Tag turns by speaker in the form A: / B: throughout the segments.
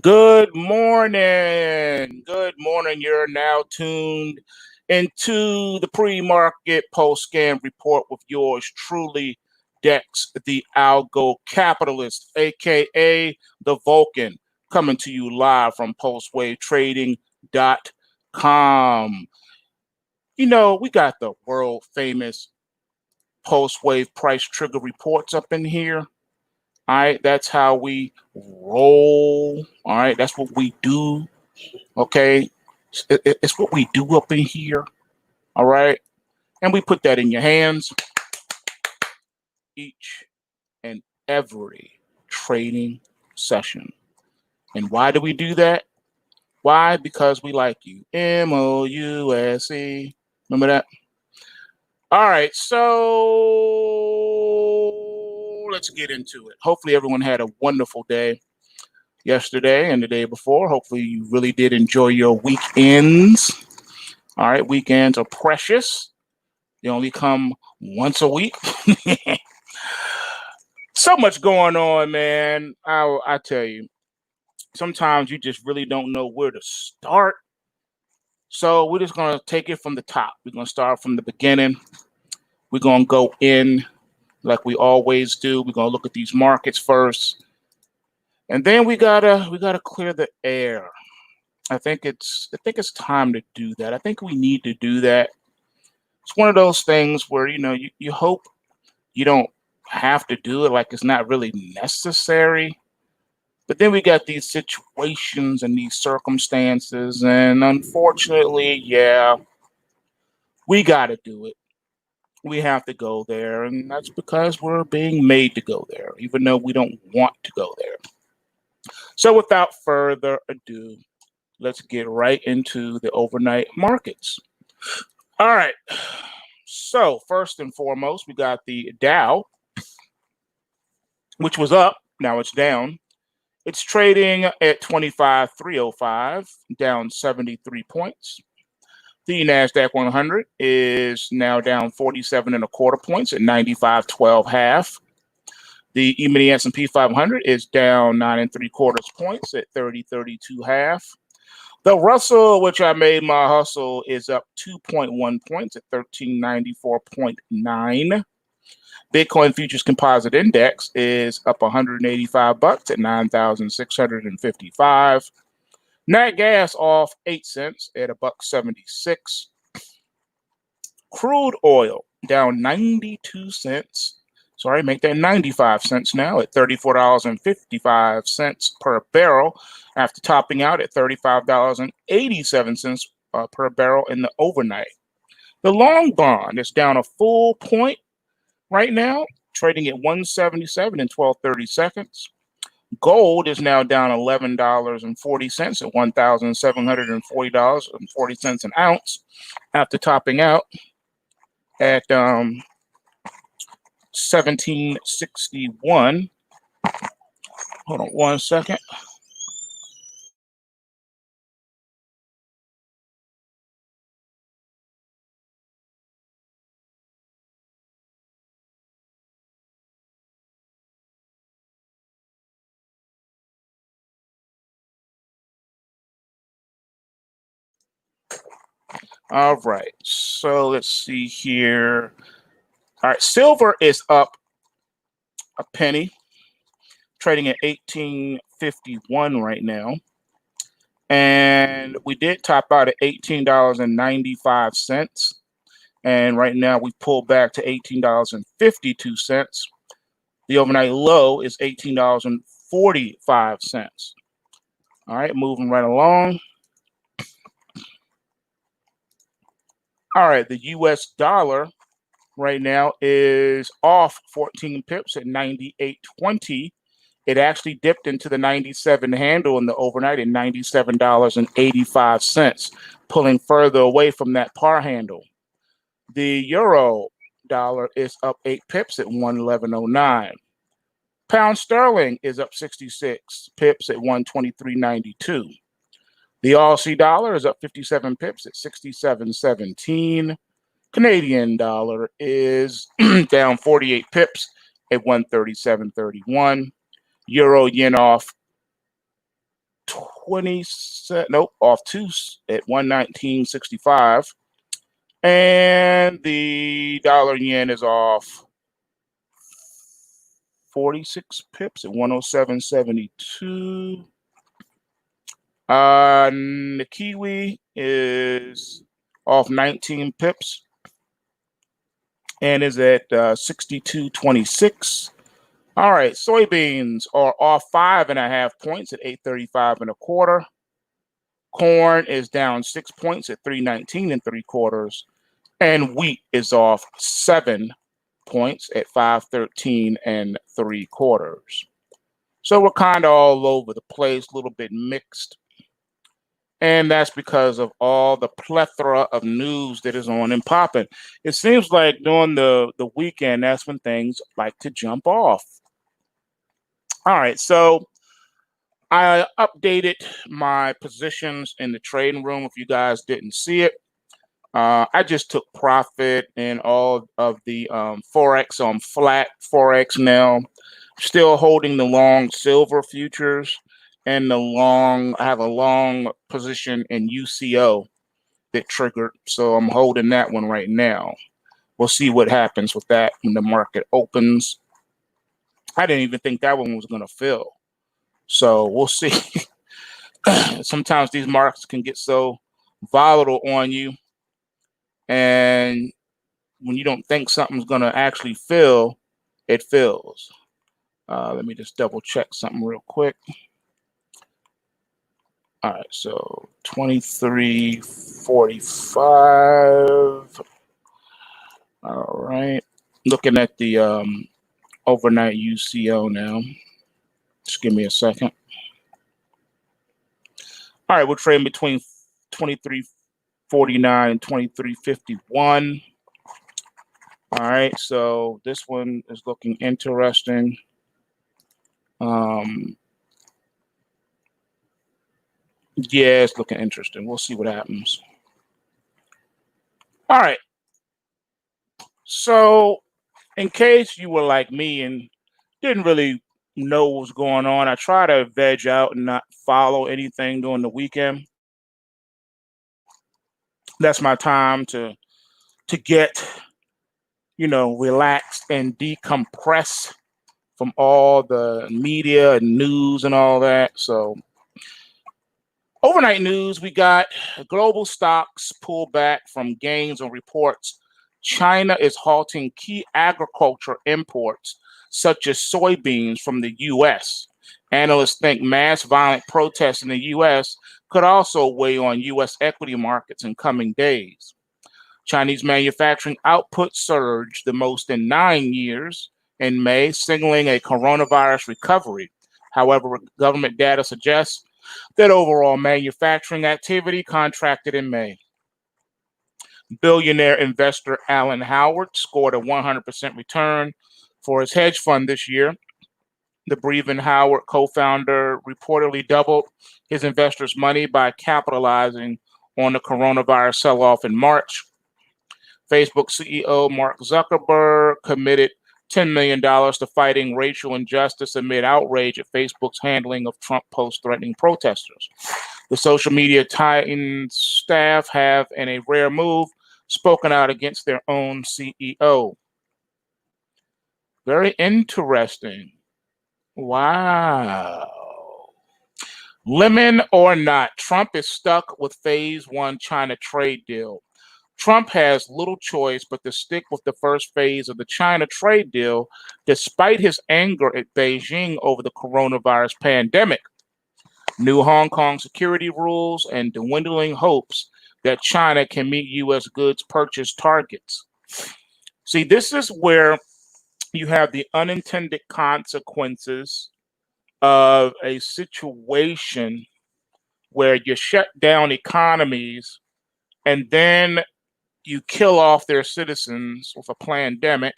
A: Good morning. Good morning. You're now tuned into the pre-market post-scan report with yours truly, Dex, the algo capitalist, aka the Vulcan, coming to you live from PulseWaveTrading.com. You know, we got the world famous post-wave price trigger reports up in here. All right, that's how we roll. All right, that's what we do. Okay, it's what we do up in here. All right, and we put that in your hands each and every trading session. And why do we do that? Why? Because we like you. MOUSE. Remember that? All right, so let's get into it. Hopefully, everyone had a wonderful day yesterday and the day before. Hopefully you really did enjoy your weekends. All right, weekends are precious. They only come once a week. So much going on, man. I tell you, sometimes you just really don't know where to start. So we're just going to take it from the top. We're going to start from the beginning. We're going to go in like we always do. We're going to look at these markets first. And then we gotta clear the air. I think it's time to do that. I think we need to do that. It's one of those things where you hope you don't have to do it, like it's not really necessary. But then we got these situations and these circumstances, and unfortunately, yeah, we got to do it. We have to go there, and that's because we're being made to go there, even though we don't want to go there. So without further ado, let's get right into the overnight markets. All right. So first and foremost, we got the Dow, which was up. Now it's down. It's trading at 25,305, down 73 points. The NASDAQ 100 is now down 47 and a quarter points at 95.12 half. The E-mini S&P 500 is down 9 and 3/4 points at 30.32 half. The Russell, which I made my hustle, is up 2.1 points at 1394.9. Bitcoin Futures Composite Index is up 185 bucks at 9,655. Nat gas off 8 cents at $1.76. Crude oil down 92 cents. Sorry, make that 95 cents now at $34.55 per barrel, after topping out at $35.87 per barrel in the overnight. The long bond is down a full point right now, trading at 177 and 12/30 seconds. Gold is now down $11.40 at $1,740.40 an ounce, after topping out at 1761. Hold on one second. All right, so let's see here. All right, silver is up a penny, trading at 18.51 right now. And we did top out at $18.95. And right now we pulled back to $18.52. The overnight low is $18.45. All right, moving right along. All right, the US dollar right now is off 14 pips at 98.20. It actually dipped into the 97 handle in the overnight at $97.85, pulling further away from that par handle. The euro dollar is up 8 pips at 111.09. Pound sterling is up 66 pips at 123.92. The Aussie dollar is up 57 pips at 67.17. Canadian dollar is down 48 pips at 137.31. Euro yen off 127. Nope, off two at 119.65. And the dollar yen is off 46 pips at 107.72. The Kiwi is off 19 pips and is at 62.26. All right, soybeans are off 5.5 points at 835.25. Corn is down 6 points at 319.75, and wheat is off 7 points at 513.75. So we're kind of all over the place, a little bit mixed. And that's because of all the plethora of news that is on and popping. It seems like during the weekend, that's when things like to jump off. All right, so I updated my positions in the trading room. If you guys didn't see it, I just took profit in all of the forex on flat forex now. Still holding the long silver futures and I have a long position in UCO that triggered. So I'm holding that one right now. We'll see what happens with that when the market opens. I didn't even think that one was going to fill. So we'll see. Sometimes these markets can get so volatile on you. And when you don't think something's going to actually fill, it fills. Let me just double check something real quick. All right, so 23.45. All right, looking at the overnight UCO now. Just give me a second. All right, we're trading between 23.49 and 23.51. All right, so this one is looking interesting. Yeah, it's looking interesting. We'll see what happens. All right. So in case you were like me and didn't really know what was going on, I try to veg out and not follow anything during the weekend. That's my time to get, relaxed and decompress from all the media and news and all that. So overnight news, we got global stocks pull back from gains on reports. China is halting key agriculture imports, such as soybeans from the U.S. Analysts think mass violent protests in the U.S. could also weigh on U.S. equity markets in coming days. Chinese manufacturing output surged the most in 9 years in May, signaling a coronavirus recovery. However, government data suggests that overall manufacturing activity contracted in May. Billionaire investor Alan Howard scored a 100% return for his hedge fund this year. The Breven Howard co-founder reportedly doubled his investors' money by capitalizing on the coronavirus sell-off in March. Facebook CEO Mark Zuckerberg committed $10 million to fighting racial injustice amid outrage at Facebook's handling of Trump posts threatening protesters. The social media titan staff have, in a rare move, spoken out against their own CEO. Very interesting. Wow. Lemon or not, Trump is stuck with phase one China trade deal. Trump has little choice but to stick with the first phase of the China trade deal, despite his anger at Beijing over the coronavirus pandemic. New Hong Kong security rules and dwindling hopes that China can meet U.S. goods purchase targets. See, this is where you have the unintended consequences of a situation where you shut down economies and then you kill off their citizens with a pandemic.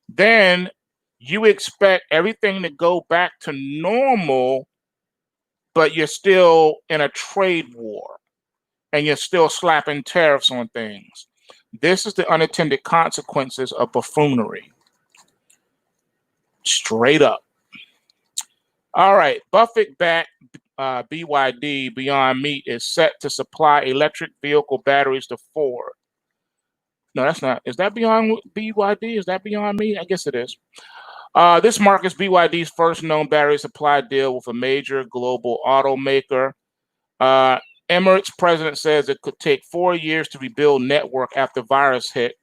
A: Then you expect everything to go back to normal, but you're still in a trade war and you're still slapping tariffs on things. This is the unintended consequences of buffoonery. Straight up. All right, Buffett backed BYD, Beyond Meat, is set to supply electric vehicle batteries to Ford. No, that's not. Is that Beyond BYD? Is that Beyond Meat? I guess it is. This marks BYD's first known battery supply deal with a major global automaker. Emirates president says it could take 4 years to rebuild network after virus hit.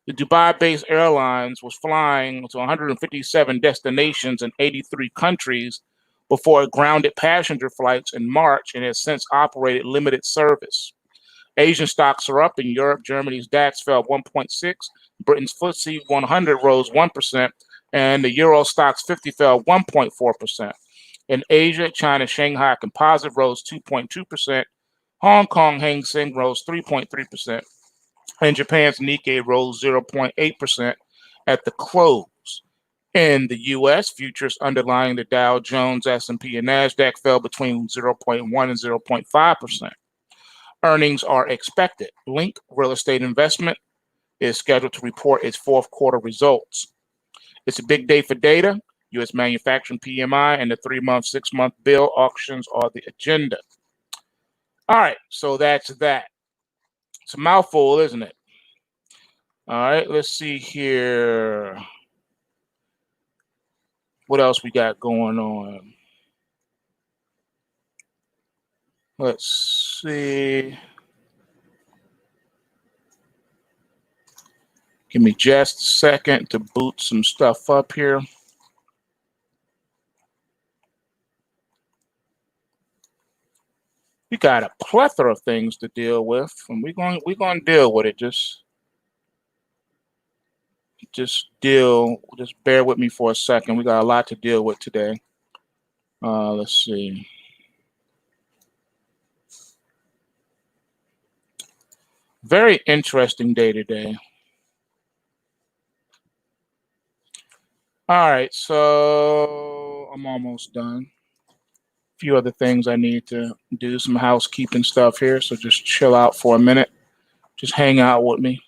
A: The Dubai-based airlines was flying to 157 destinations in 83 countries before it grounded passenger flights in March and has since operated limited service. Asian stocks are up. In Europe, Germany's DAX fell 1.6%, Britain's FTSE 100 rose 1%, and the Euro Stoxx 50 fell 1.4%. In Asia, China's Shanghai Composite rose 2.2%, Hong Kong Hang Seng rose 3.3%, and Japan's Nikkei rose 0.8% at the close. In the U.S., futures underlying the Dow Jones, S&P, and NASDAQ fell between 0.1 and 0.5%. Earnings are expected. Link Real Estate Investment is scheduled to report its fourth quarter results. It's a big day for data. U.S. manufacturing PMI and the 3-month, 6-month bill auctions are the agenda. All right, so that's that. It's a mouthful, isn't it? All right, let's see here. What else we got going on? Let's see. Give me just a second to boot some stuff up here. We got a plethora of things to deal with, and we're going to deal with it. Just bear with me for a second. We got a lot to deal with today. Let's see. Very interesting day today. All right, so I'm almost done. A few other things I need to do, some housekeeping stuff here, so just chill out for a minute. Just hang out with me.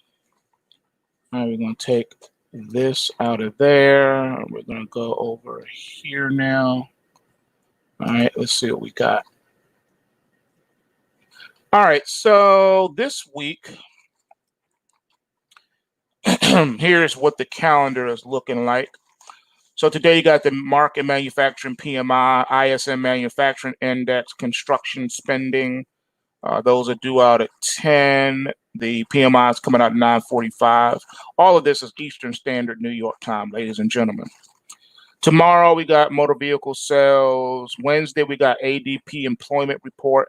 A: All right, we're going to take this out of there. We're going to go over here now. All right, let's see what we got. All right, so this week, here's what the calendar is looking like. So today you got the market manufacturing PMI, ISM manufacturing index, construction spending. Those are due out at 10. The PMI is coming out at 9:45. All of this is Eastern Standard New York time, ladies and gentlemen. Tomorrow we got motor vehicle sales. Wednesday we got ADP employment report,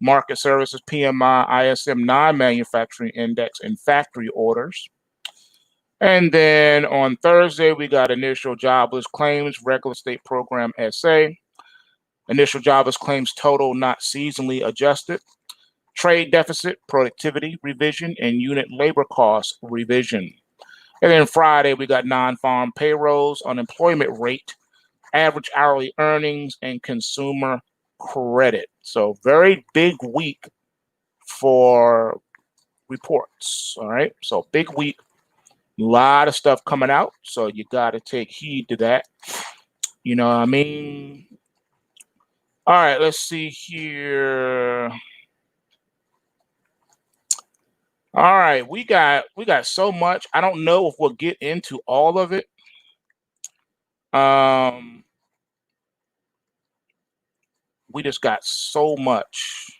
A: market services PMI, ISM non-manufacturing index, and factory orders. And then on Thursday, we got initial jobless claims, regular state program SA, initial jobless claims total not seasonally adjusted, trade deficit, productivity revision, and unit labor cost revision. And then Friday, we got non-farm payrolls, unemployment rate, average hourly earnings, and consumer credit. So very big week for reports. All right, so big week. A lot of stuff coming out, so you got to take heed to that. You know what I mean? All right, let's see here. All right, we got so much. I don't know if we'll get into all of it. We just got so much.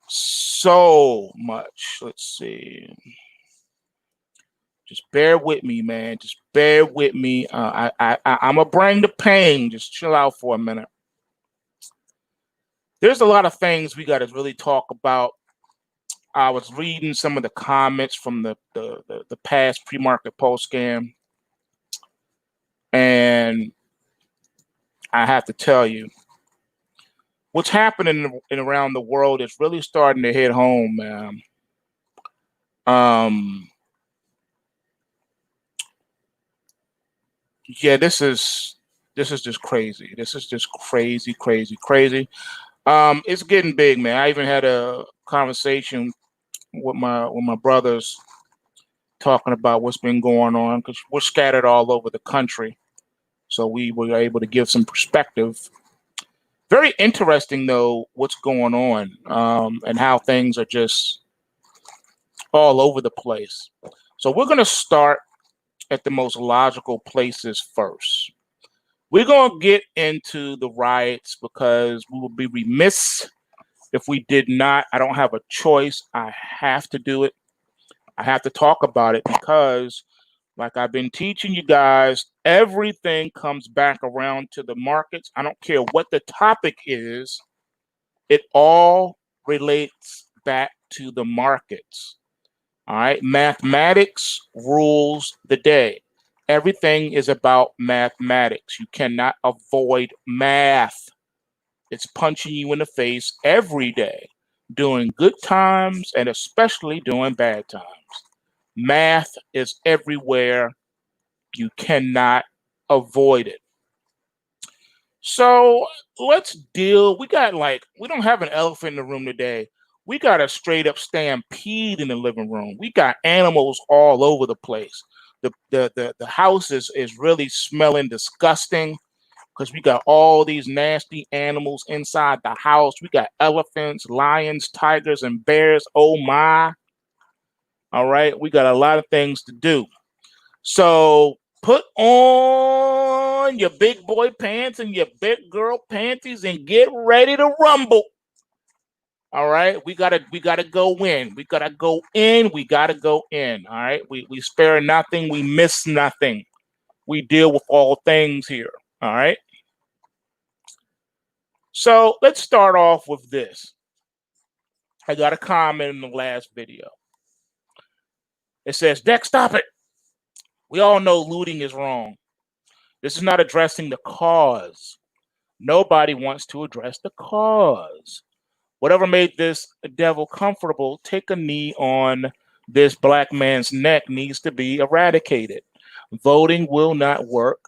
A: So much. Let's see. Just bear with me, man. Just bear with me. I'm gonna bring the pain. Just chill out for a minute. There's a lot of things we got to really talk about. I was reading some of the comments from the past pre-market PulseScan, and I have to tell you, what's happening in around the world is really starting to hit home, man. Yeah, this is just crazy. This is just crazy. It's getting big, man. I even had a conversation with my brothers talking about what's been going on, because we're scattered all over the country. So we were able to give some perspective Very interesting, though, what's going on and how things are just all over the place. So we're going to start at the most logical places first. We're going to get into the riots because we would be remiss if we did not. I don't have a choice. I have to do it. I have to talk about it because, like I've been teaching you guys, everything comes back around to the markets. I don't care what the topic is, it all relates back to the markets. All right. Mathematics rules the day. Everything is about mathematics. You cannot avoid math. It's punching you in the face every day during good times and especially during bad times. Math is everywhere. You cannot avoid it. So let's deal. We don't have an elephant in the room today. We got a straight up stampede in the living room. We got animals all over the place. The house is really smelling disgusting because we got all these nasty animals inside the house. We got elephants, lions, tigers, and bears. Oh my. All right. We got a lot of things to do. So put on your big boy pants and your big girl panties and get ready to rumble. All right. We gotta go in. We gotta go in. We gotta go in. All right. We spare nothing. We miss nothing. We deal with all things here. All right. So let's start off with this. I got a comment in the last video. It says, Dex, stop it. We all know looting is wrong. This is not addressing the cause. Nobody wants to address the cause. Whatever made this devil comfortable, take a knee on this black man's neck needs to be eradicated. Voting will not work.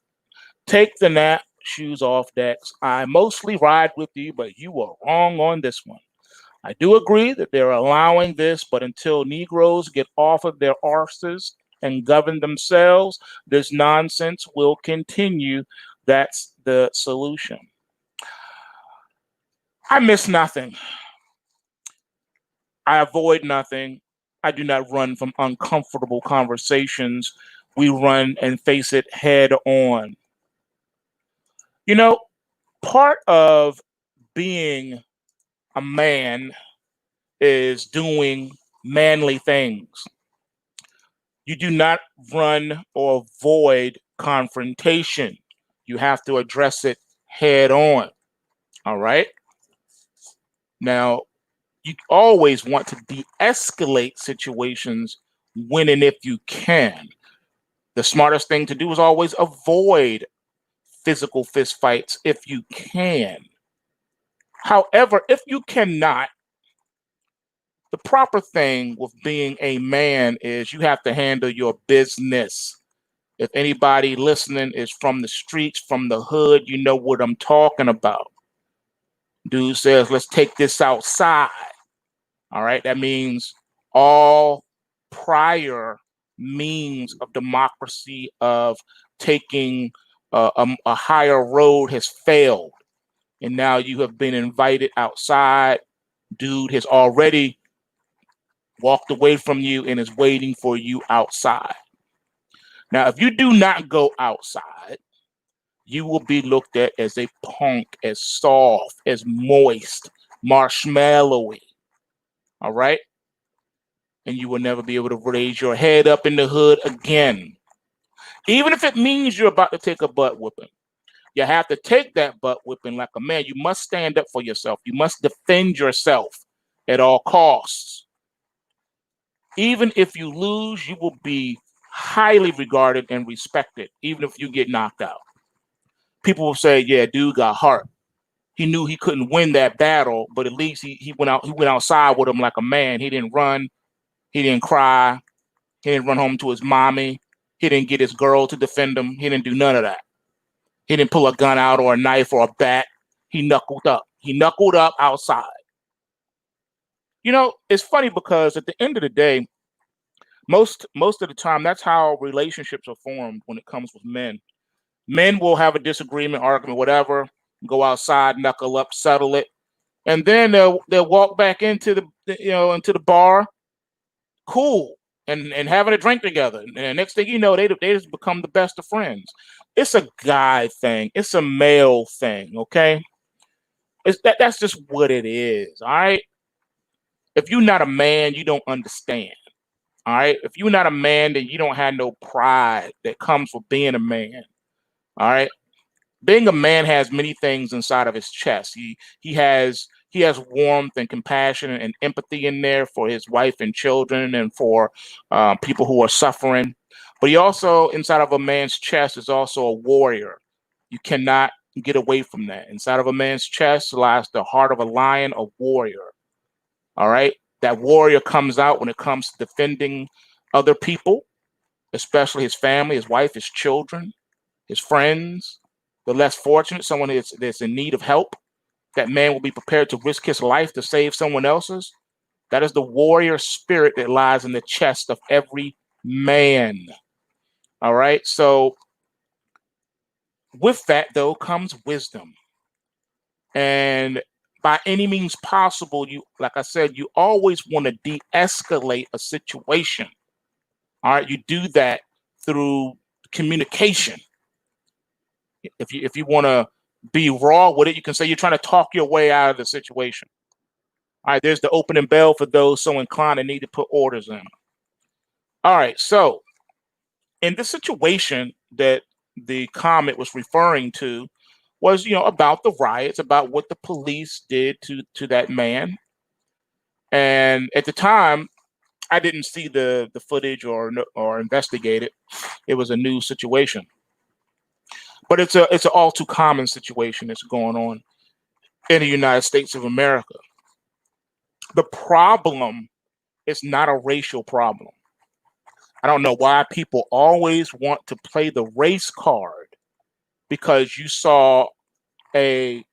A: Take the nap shoes off, Dex. I mostly ride with you, but you were wrong on this one. I do agree that they're allowing this, but until Negroes get off of their arses and govern themselves, this nonsense will continue. That's the solution. I miss nothing. I avoid nothing. I do not run from uncomfortable conversations. We run and face it head on. You know, part of being a man is doing manly things. You do not run or avoid confrontation. You have to address it head on. All right. Now, you always want to de-escalate situations when and if you can. The smartest thing to do is always avoid physical fist fights if you can. However, if you cannot, the proper thing with being a man is you have to handle your business. If anybody listening is from the streets, from the hood, you know what I'm talking about. Dude says, let's take this outside. All right. That means all prior means of democracy, of taking a higher road, has failed. And now you have been invited outside. Dude has already walked away from you and is waiting for you outside. Now, if you do not go outside, you will be looked at as a punk, as soft, as moist, marshmallowy. All right? And you will never be able to raise your head up in the hood again. Even if it means you're about to take a butt whipping. You have to take that butt whipping like a man. You must stand up for yourself. You must defend yourself at all costs. Even if you lose, you will be highly regarded and respected, even if you get knocked out. People will say, yeah, dude got heart. He knew he couldn't win that battle, but at least he went outside with him like a man. He didn't run. He didn't cry. He didn't run home to his mommy. He didn't get his girl to defend him. He didn't do none of that. He didn't pull a gun out or a knife or a bat. He knuckled up. He knuckled up outside. You know, it's funny because at the end of the day, most of the time, that's how relationships are formed when it comes with men. Men will have a disagreement, argument, whatever. go outside, knuckle up, settle it, and then they'll walk back into the bar, cool, and having a drink together. And the next thing you know, they just become the best of friends. It's a guy thing. It's a male thing. Okay, that's just what it is. All right. If you're not a man, you don't understand. All right. If you're not a man, then you don't have no pride that comes with being a man. All right. Being a man has many things inside of his chest. He has warmth and compassion and empathy in there for his wife and children and for people who are suffering. But he also, inside of a man's chest, is also a warrior. You cannot get away from that. Inside of a man's chest lies the heart of a lion, a warrior. All right. That warrior comes out when it comes to defending other people, especially his family, his wife, his children, his friends, the less fortunate, someone that's in need of help. That man will be prepared to risk his life to save someone else's. That is the warrior spirit that lies in the chest of every man. All right. So with that, though, comes wisdom. And by any means possible, like I said, you always want to de-escalate a situation. All right. You do that through communication. If you want to be raw with it, you can say you're trying to talk your way out of the situation. All right, there's the opening bell for those so inclined and need to put orders in. All right, so in this situation that the comment was referring to was, about the riots, about what the police did to that man. And at the time, I didn't see the footage or investigate it. It was a new situation. But it's an all too common situation that's going on in the United States of America. The problem is not a racial problem. I don't know why people always want to play the race card because you saw a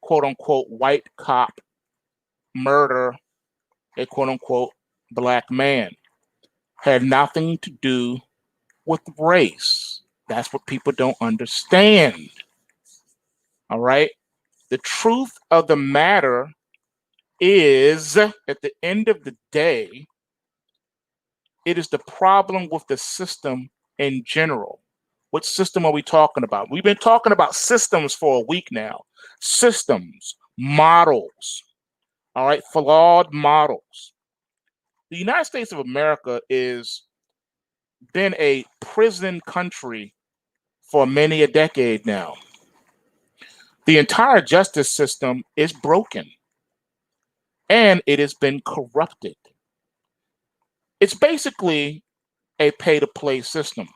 A: quote unquote white cop murder a quote unquote black man. Had nothing to do with race. That's what people don't understand. All right. The truth of the matter is, at the end of the day, it is the problem with the system in general. What system are we talking about? We've been talking about systems for a week now. Systems, models, all right, flawed models. The United States of America is been a prison country for many a decade now. The entire justice system is broken and it has been corrupted. It's basically a pay-to-play system.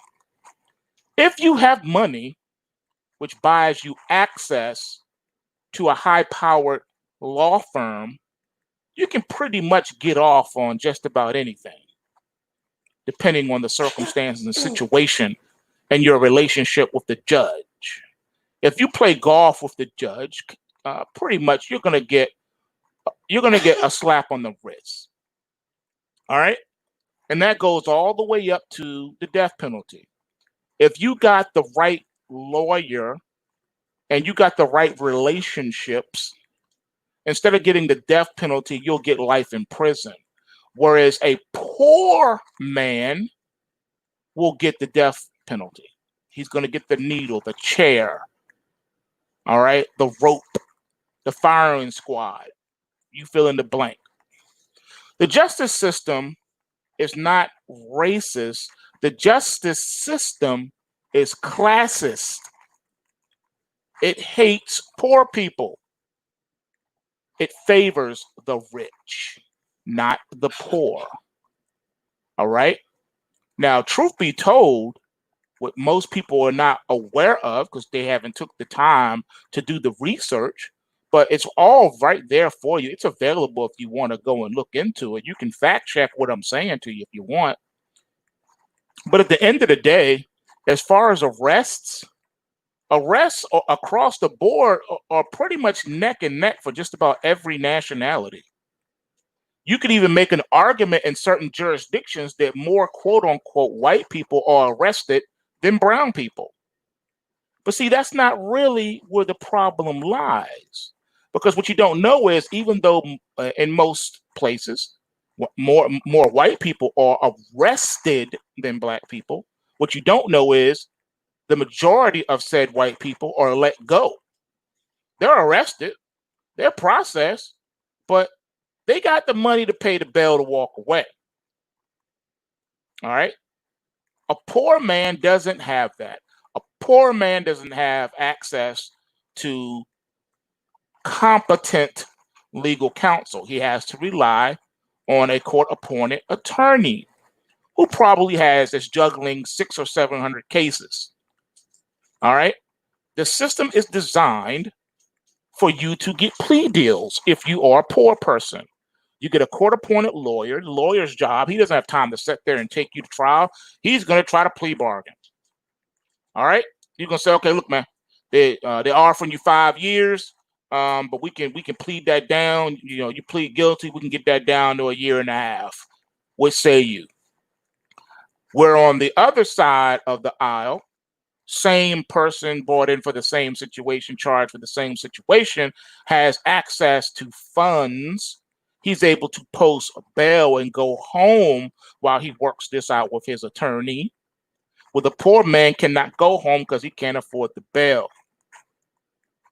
A: If you have money, which buys you access to a high-powered law firm, you can pretty much get off on just about anything, depending on the circumstances and situation and your relationship with the judge. If you play golf with the judge, pretty much you're gonna get a slap on the wrist. All right, and that goes all the way up to the death penalty. If you got the right lawyer and you got the right relationships, instead of getting the death penalty, you'll get life in prison. Whereas a poor man will get the death penalty. He's going to get the needle, the chair, all right, the rope, the firing squad. You fill in the blank. The justice system is not racist. The justice system is classist. It hates poor people. It favors the rich, not the poor. All right. Now, truth be told, what most people are not aware of because they haven't took the time to do the research, but it's all right there for you. It's available if you want to go and look into it. You can fact check what I'm saying to you if you want. But at the end of the day, as far as arrests across the board are pretty much neck and neck for just about every nationality. You could even make an argument in certain jurisdictions that more quote unquote white people are arrested than brown people. But see, that's not really where the problem lies. Because what you don't know is, even though in most places, more white people are arrested than black people, what you don't know is the majority of said white people are let go. They're arrested, they're processed, but they got the money to pay the bail to walk away. All right. A poor man doesn't have that. A poor man doesn't have access to competent legal counsel. He has to rely on a court-appointed attorney who probably is juggling 600 or 700 cases. All right. The system is designed for you to get plea deals if you are a poor person. You get a court-appointed lawyer. The lawyer's job, he doesn't have time to sit there and take you to trial. He's going to try to plea bargain. All right. You're going to say, okay, look, man, they're offering you 5 years, but we can plead that down. You know, you plead guilty, we can get that down to 1.5 years. What say you? We're on the other side of the aisle. Same person brought in for the same situation, charged for the same situation, has access to funds. He's able to post a bail and go home while he works this out with his attorney. Well, the poor man cannot go home because he can't afford the bail.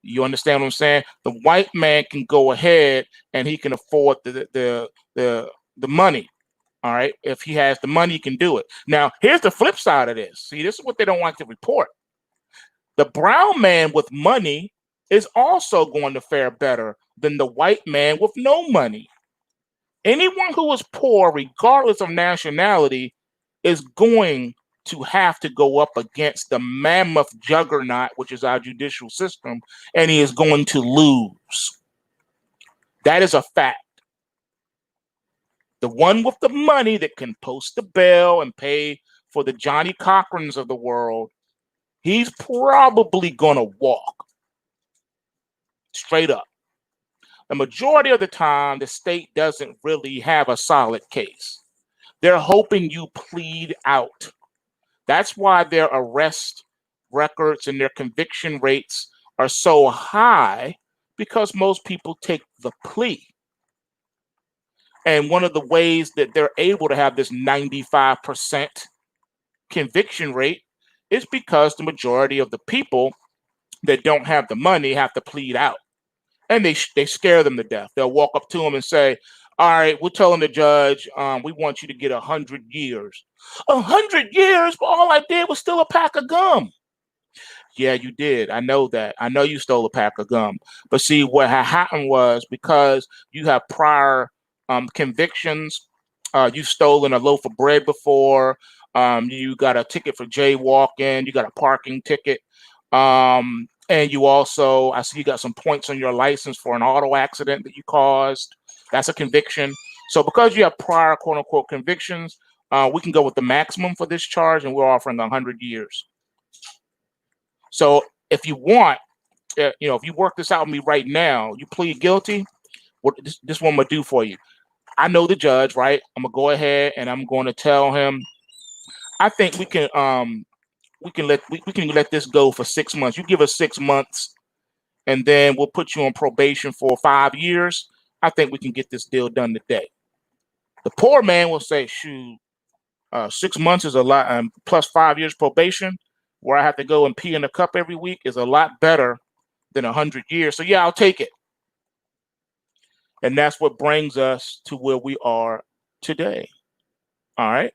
A: You understand what I'm saying? The white man can go ahead and he can afford the money. All right. If he has the money, he can do it. Now, here's the flip side of this. See, this is what they don't like to report. The brown man with money is also going to fare better than the white man with no money. Anyone who is poor, regardless of nationality, is going to have to go up against the mammoth juggernaut, which is our judicial system, and he is going to lose. That is a fact. The one with the money that can post the bail and pay for the Johnny Cochrans of the world, he's probably going to walk. Straight up. The majority of the time, the state doesn't really have a solid case. They're hoping you plead out. That's why their arrest records and their conviction rates are so high, because most people take the plea. And one of the ways that they're able to have this 95% conviction rate is because the majority of the people that don't have the money have to plead out. And they scare them to death. They'll walk up to them and say, all right, we're telling the judge, we want you to get 100 years. 100 years? But all I did was steal a pack of gum. Yeah, you did. I know that. I know you stole a pack of gum. But see, what had happened was, because you have prior convictions, you've stolen a loaf of bread before, you got a ticket for jaywalking, you got a parking ticket, and you also, I see you got some points on your license for an auto accident that you caused. That's a conviction. So because you have prior quote unquote convictions, we can go with the maximum for this charge, and we're offering 100 years. So if you want, if you work this out with me right now, you plead guilty, what this one I'm gonna do for you. I know the judge, right? I'm gonna go ahead and I'm going to tell him, I think we can let this go for 6 months. You give us 6 months, and then we'll put you on probation for 5 years. I think we can get this deal done today. The poor man will say, shoot, 6 months is a lot, plus 5 years probation, where I have to go and pee in a cup every week, is a lot better than 100 years. So yeah, I'll take it. And that's what brings us to where we are today. All right.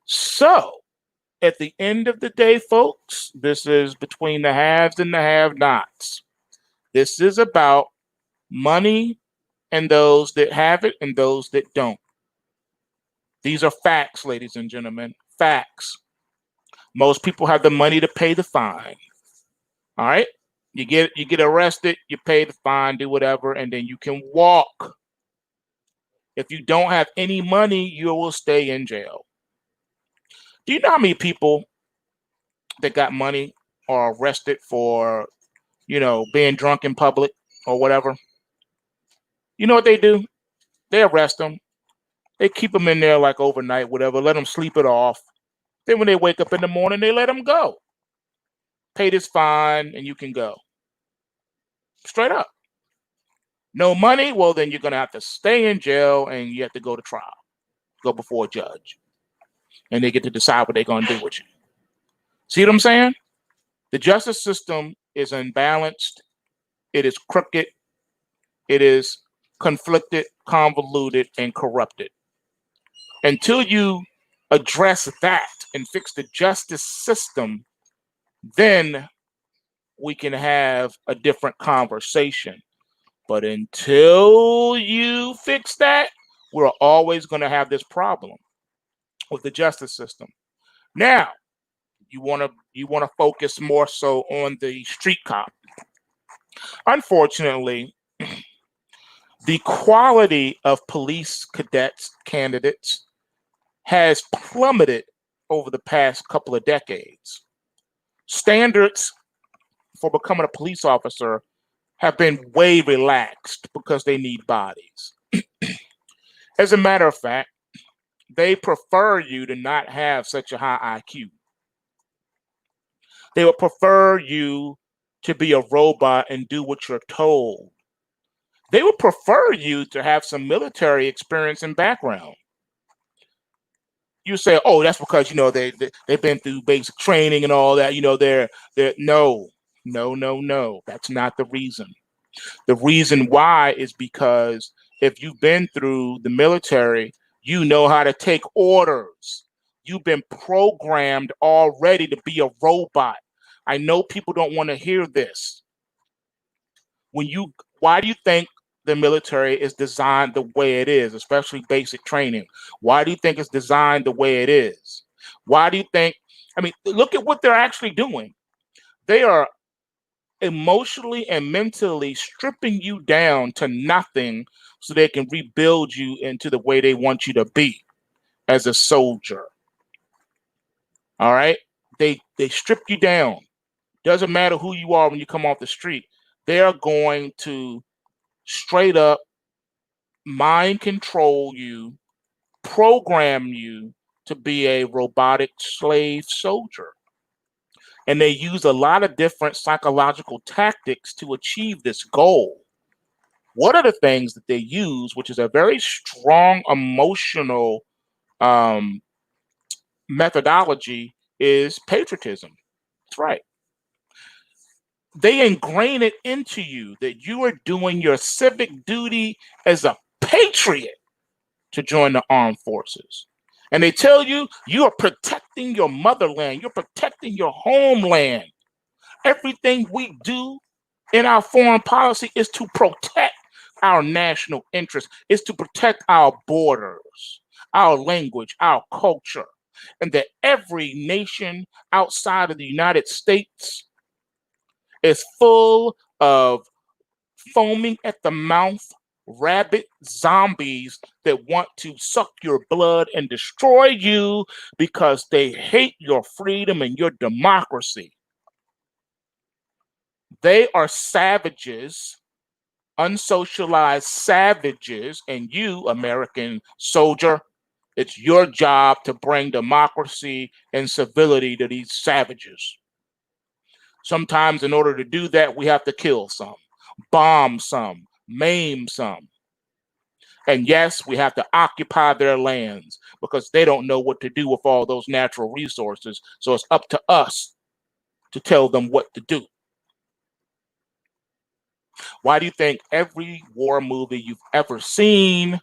A: So at the end of the day, folks, this is between the haves and the have-nots. This is about money and those that have it and those that don't. These are facts, ladies and gentlemen, facts. Most people have the money to pay the fine. All right. You get arrested, you pay the fine, do whatever, and then you can walk. If you don't have any money, you will stay in jail. Do you know how many people that got money are arrested for, being drunk in public or whatever? You know what they do? They arrest them. They keep them in there like overnight, whatever, let them sleep it off. Then when they wake up in the morning, they let them go. pay this fine, and you can go. Straight up. No money? Well, then you're going to have to stay in jail and you have to go to trial, go before a judge. And they get to decide what they're going to do with you. See what I'm saying? The justice system is unbalanced. It is crooked. It is conflicted, convoluted, and corrupted. Until you address that and fix the justice system, then we can have a different conversation. But until you fix that, we're always going to have this problem with the justice system. Now, you want to focus more so on the street cop. Unfortunately, the quality of police cadets candidates has plummeted over the past couple of decades. Standards for becoming a police officer have been way relaxed because they need bodies. As a matter of fact, they prefer you to not have such a high IQ. They would prefer you to be a robot and do what you're told. They would prefer you to have some military experience and background. You say, oh, that's because, they've been through basic training and all that. They're no. That's not the reason. The reason why is because if you've been through the military, you know how to take orders. You've been programmed already to be a robot. I know people don't want to hear this. Why do you think the military is designed the way it is, especially basic training? Why do you think it's designed the way it is? Why do you think, look at what they're actually doing. They are emotionally and mentally stripping you down to nothing so they can rebuild you into the way they want you to be as a soldier. All right? They strip you down. Doesn't matter who you are when you come off the street. They are going to straight up mind control you, program you to be a robotic slave soldier. And they use a lot of different psychological tactics to achieve this goal. One of the things that they use, which is a very strong emotional methodology, is patriotism. That's right. They ingrain it into you that you are doing your civic duty as a patriot to join the armed forces. And they tell you you are protecting your motherland. You're protecting your homeland. Everything we do in our foreign policy is to protect our national interests, is to protect our borders, our language, our culture, and that every nation outside of the United States is full of foaming at the mouth, rabid zombies that want to suck your blood and destroy you because they hate your freedom and your democracy. They are savages, unsocialized savages, and you, American soldier, it's your job to bring democracy and civility to these savages. Sometimes in order to do that, we have to kill some, bomb some, maim some. And yes, we have to occupy their lands because they don't know what to do with all those natural resources. So it's up to us to tell them what to do. Why do you think every war movie you've ever seen,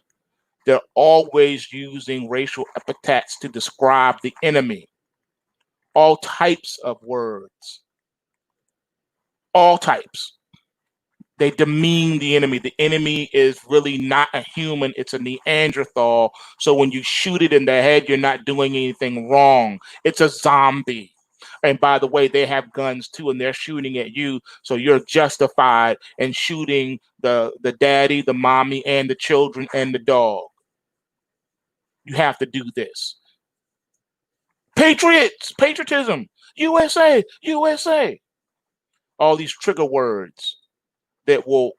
A: they're always using racial epithets to describe the enemy? All types of words. All types. They demean the enemy. The enemy is really not a human. It's a Neanderthal. So when you shoot it in the head, you're not doing anything wrong. It's a zombie. And by the way, they have guns too, and they're shooting at you. So you're justified in shooting the daddy, the mommy, and the children, and the dog. You have to do this. Patriots, patriotism, USA, USA. All these trigger words that will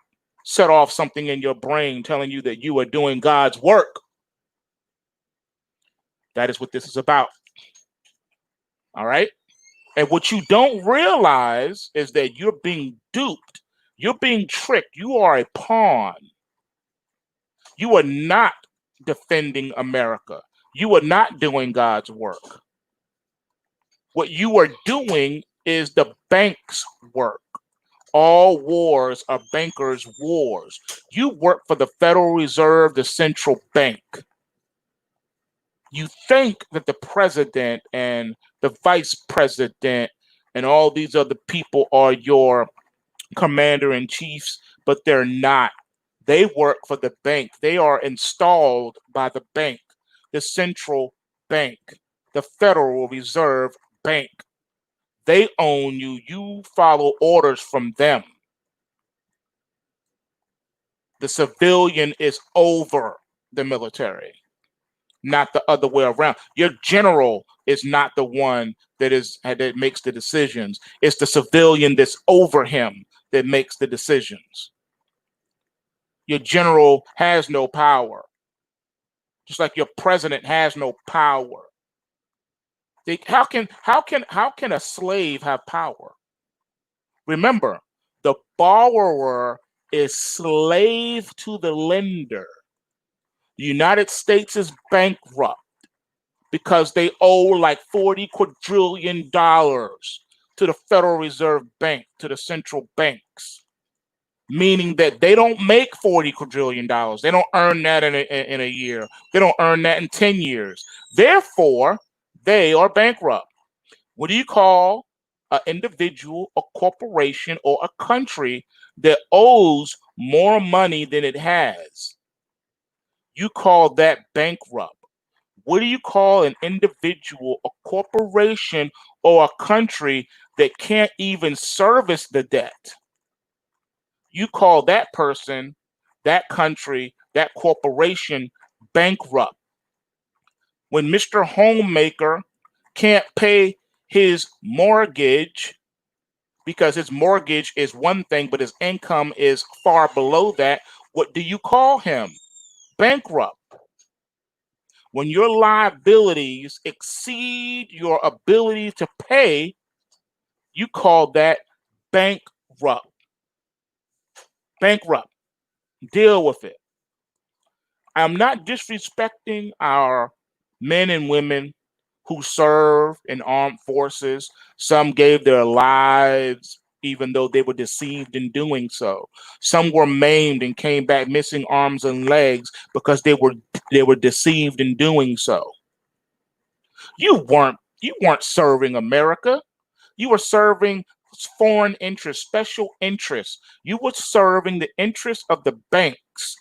A: set off something in your brain telling you that you are doing God's work. That is what this is about. All right? And what you don't realize is that you're being duped. You're being tricked. You are a pawn. You are not defending America. You are not doing God's work. What you are doing is the bank's work. All wars are bankers' wars. You work for the Federal Reserve, the central bank. You think that the president and the vice president and all these other people are your commander in chiefs, but they're not. They work for the bank. They are installed by the bank, the central bank, the Federal Reserve Bank. They own you. You follow orders from them. The civilian is over the military, not the other way around. Your general is not the one that makes the decisions. It's the civilian that's over him that makes the decisions. Your general has no power, just like your president has no power. How can a slave have power? Remember, the borrower is slave to the lender. The United States is bankrupt because they owe like $40 quadrillion to the Federal Reserve Bank, to the central banks, meaning that they don't make $40 quadrillion. They don't earn that in a year. They don't earn that in 10 years. Therefore, they are bankrupt. What do you call an individual, a corporation, or a country that owes more money than it has? You call that bankrupt. What do you call an individual, a corporation, or a country that can't even service the debt? You call that person, that country, that corporation bankrupt. When Mr. Homemaker can't pay his mortgage because his mortgage is one thing, but his income is far below that, what do you call him? Bankrupt. When your liabilities exceed your ability to pay, you call that bankrupt. Bankrupt. Deal with it. I'm not disrespecting our men and women who serve in armed forces. Some gave their lives even though they were deceived in doing so. Some were maimed and came back missing arms and legs because they were deceived in doing so. You weren't serving America. You were serving foreign interests, special interests. You were serving the interests of the banks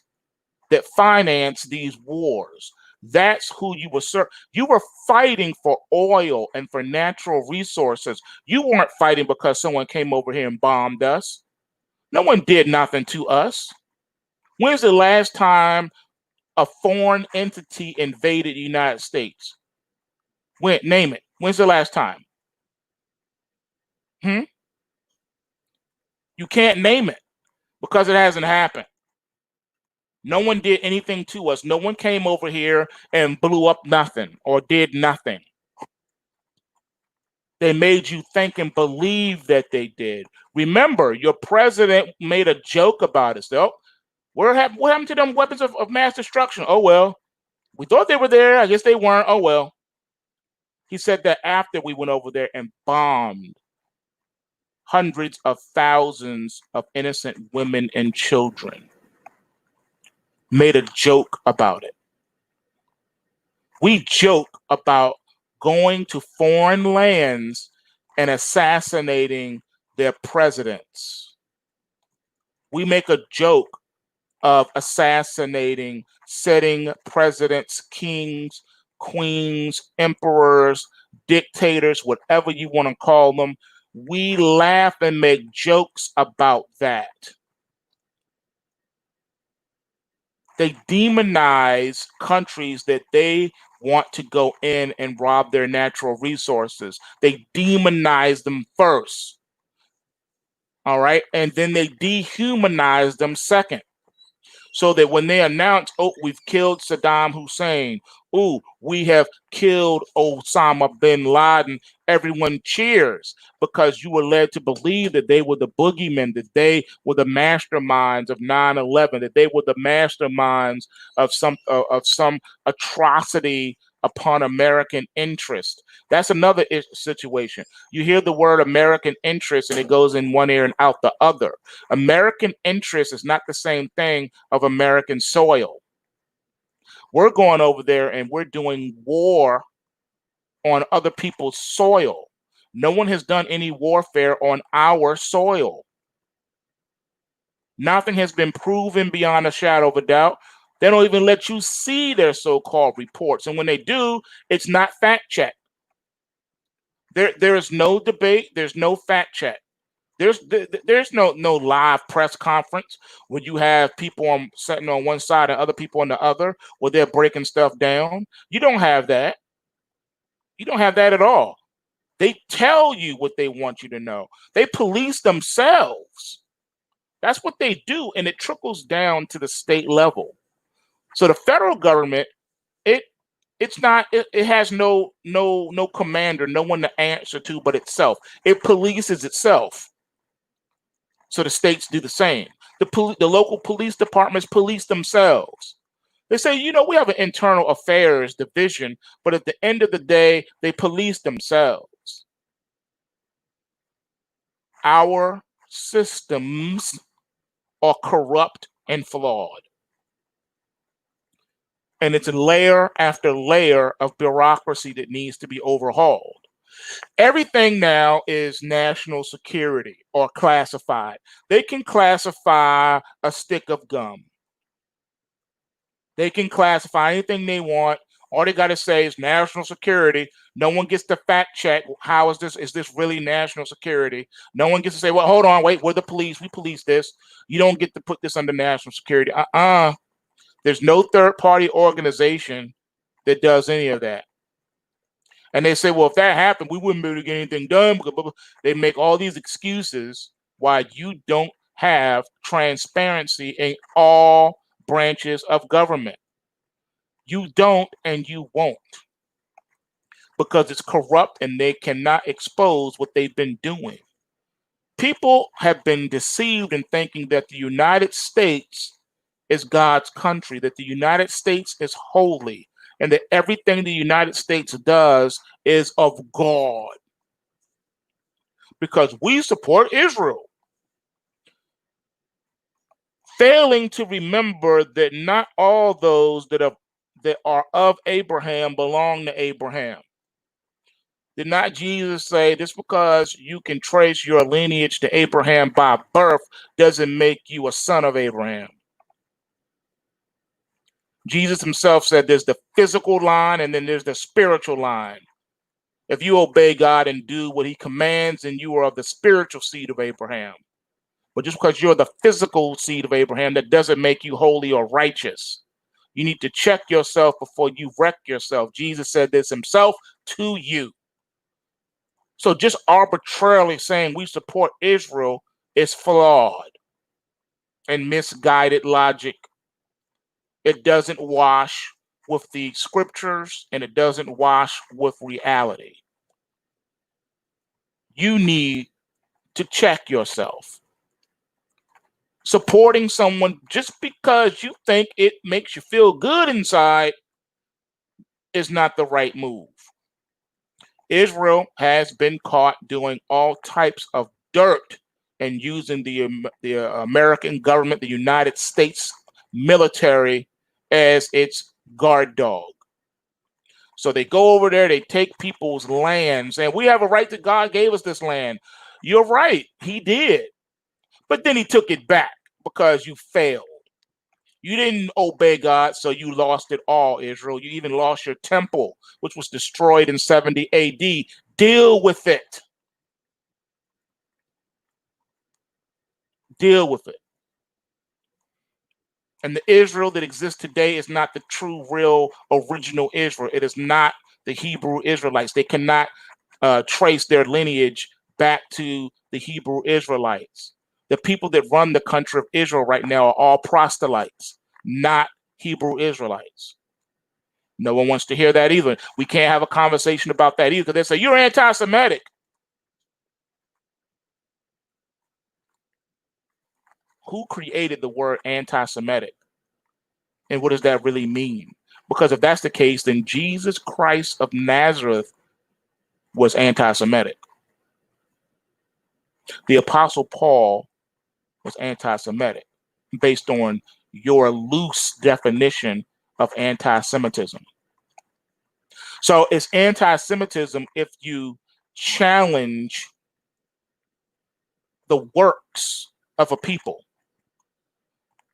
A: that finance these wars. That's who you were serving. You were fighting for oil and for natural resources. You weren't fighting because someone came over here and bombed us. No one did nothing to us. When's the last time a foreign entity invaded the United States? When? Name it. When's the last time? You can't name it because it hasn't happened. No one did anything to us. No one came over here and blew up nothing or did nothing. They made you think and believe that they did. Remember, your president made a joke about it. So, what happened to them weapons of mass destruction? Oh, well, we thought they were there. I guess they weren't. Oh, well. He said that after we went over there and bombed hundreds of thousands of innocent women and children. Made a joke about it. We joke about going to foreign lands and assassinating their presidents. We make a joke of assassinating, setting presidents, kings, queens, emperors, dictators, whatever you want to call them. We laugh and make jokes about that. They demonize countries that they want to go in and rob their natural resources. They demonize them first. All right. And then they dehumanize them second. So that when they announce, oh, we've killed Saddam Hussein, Ooh, we have killed Osama bin Laden. Everyone cheers because you were led to believe that they were the boogeymen, that they were the masterminds of 9/11, that they were the masterminds of some atrocity upon American interest. That's another situation. You hear the word American interest and it goes in one ear and out the other. American interest is not the same thing of American soil. We're going over there and we're doing war on other people's soil. No one has done any warfare on our soil. Nothing has been proven beyond a shadow of a doubt. They don't even let you see their so-called reports. And when they do, it's not fact checked. There is no debate. There's no fact check. There's no live press conference where you have people sitting on one side and other people on the other where they're breaking stuff down. You don't have that. You don't have that at all. They tell you what they want you to know. They police themselves. That's what they do, and it trickles down to the state level. So the federal government, it has no commander, no one to answer to but itself. It polices itself. So the states do the same. The local police departments police themselves. They say, we have an internal affairs division, but at the end of the day, they police themselves. Our systems are corrupt and flawed. And it's layer after layer of bureaucracy that needs to be overhauled. Everything now is national security or classified. They can classify a stick of gum. They can classify anything they want. All they got to say is national security. No one gets to fact check. How is this? Is this really national security? No one gets to say, well, hold on, wait, we're the police. We police this. You don't get to put this under national security. There's no third party organization that does any of that. And they say, well, if that happened, we wouldn't be able to get anything done. They make all these excuses why you don't have transparency in all branches of government. You don't and you won't, because it's corrupt and they cannot expose what they've been doing. People have been deceived in thinking that the United States is God's country, that the United States is holy, and that everything the United States does is of God, because we support Israel. Failing to remember that not all those that are of Abraham belong to Abraham. Did not Jesus say, just because you can trace your lineage to Abraham by birth doesn't make you a son of Abraham? Jesus himself said there's the physical line and then there's the spiritual line. If you obey God and do what he commands, then you are of the spiritual seed of Abraham. But just because you're the physical seed of Abraham, that doesn't make you holy or righteous. You need to check yourself before you wreck yourself. Jesus said this himself to you. So just arbitrarily saying we support Israel is flawed and misguided logic. It doesn't wash with the scriptures and it doesn't wash with reality. You need to check yourself. Supporting someone just because you think it makes you feel good inside is not the right move. Israel has been caught doing all types of dirt and using the American government, the United States military, as its guard dog. So they go over there, they take people's lands, and we have a right that God gave us this land. You're right, he did. But then he took it back because you failed. You didn't obey God, so you lost it all, Israel. You even lost your temple, which was destroyed in 70 AD. Deal with it. Deal with it. And the Israel that exists today is not the true, real, original Israel. It is not the Hebrew Israelites. They cannot trace their lineage back to the Hebrew Israelites. The people that run the country of Israel right now are all proselytes, not Hebrew Israelites. No one wants to hear that either. We can't have a conversation about that either because they say, you're anti-Semitic. Who created the word anti-Semitic? And what does that really mean? Because if that's the case, then Jesus Christ of Nazareth was anti-Semitic. The Apostle Paul was anti-Semitic based on your loose definition of anti-Semitism. So it's anti-Semitism if you challenge the works of a people.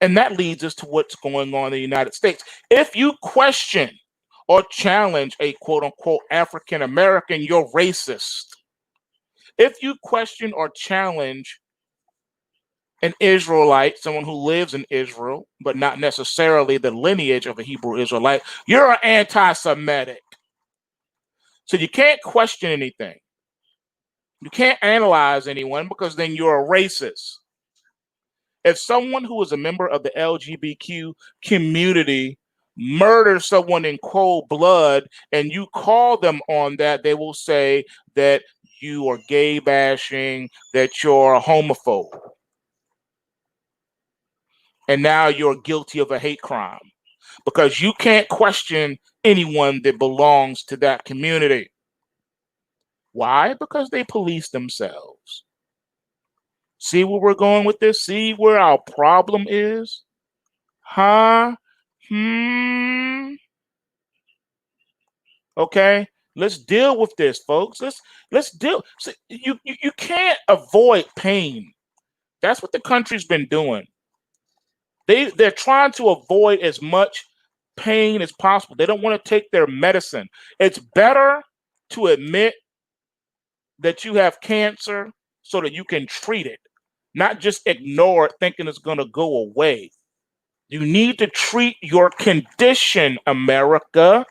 A: And that leads us to what's going on in the United States. If you question or challenge a quote unquote African American, you're racist. If you question or challenge an Israelite, someone who lives in Israel, but not necessarily the lineage of a Hebrew Israelite, you're anti-Semitic. So you can't question anything. You can't analyze anyone because then you're a racist. If someone who is a member of the LGBTQ community murders someone in cold blood and you call them on that, they will say that you are gay bashing, that you're a homophobe. And now you're guilty of a hate crime because you can't question anyone that belongs to that community. Why? Because they police themselves. See where we're going with this? See where our problem is? Huh? Okay, let's deal with this, folks. Let's deal. See, you can't avoid pain. That's what the country's been doing. They're trying to avoid as much pain as possible. They don't want to take their medicine. It's better to admit that you have cancer so that you can treat it, not just ignore it thinking it's going to go away. You need to treat your condition, America.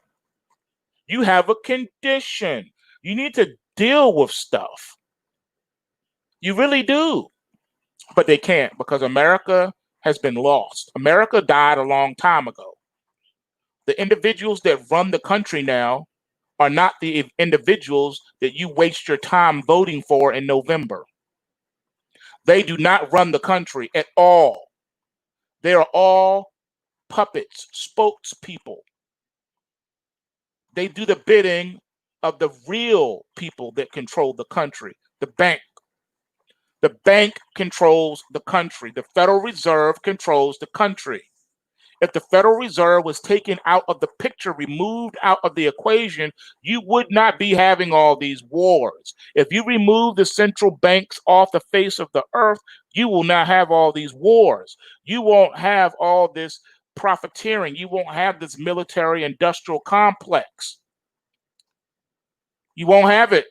A: You have a condition. You need to deal with stuff. You really do. But they can't because America has been lost. America died a long time ago. The individuals that run the country now are not the individuals that you waste your time voting for in November. They do not run the country at all. They are all puppets, spokespeople. They do the bidding of the real people that control the country, the bank. The bank controls the country. The Federal Reserve controls the country. If the Federal Reserve was taken out of the picture, removed out of the equation, you would not be having all these wars. If you remove the central banks off the face of the earth, you will not have all these wars. You won't have all this profiteering. You won't have this military industrial complex. You won't have it.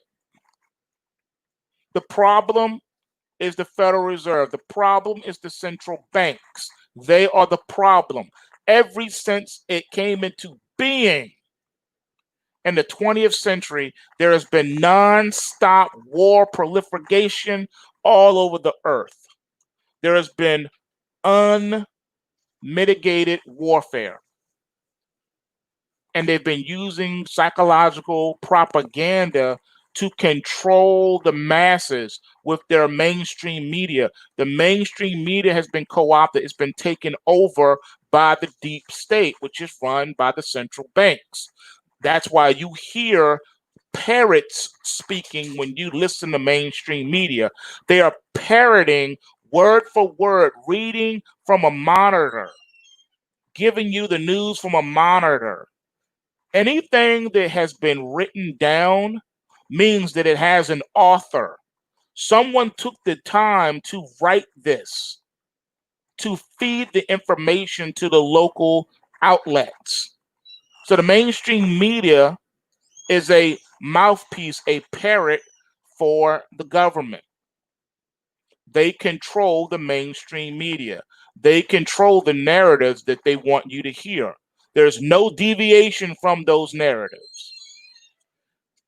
A: The problem is the Federal Reserve. The problem is the central banks. They are the problem. Ever since it came into being in the 20th century, there has been nonstop war proliferation all over the earth. There has been unmitigated warfare. And they've been using psychological propaganda to control the masses with their mainstream media. The mainstream media has been co-opted. It's been taken over by the deep state, which is run by the central banks. That's why you hear parrots speaking when you listen to mainstream media. They are parroting word for word, reading from a monitor, giving you the news from a monitor. Anything that has been written down means that it has an author. Someone took the time to write this, to feed the information to the local outlets. So the mainstream media is a mouthpiece, a parrot for the government. They control the mainstream media. They control the narratives that they want you to hear. There's no deviation from those narratives.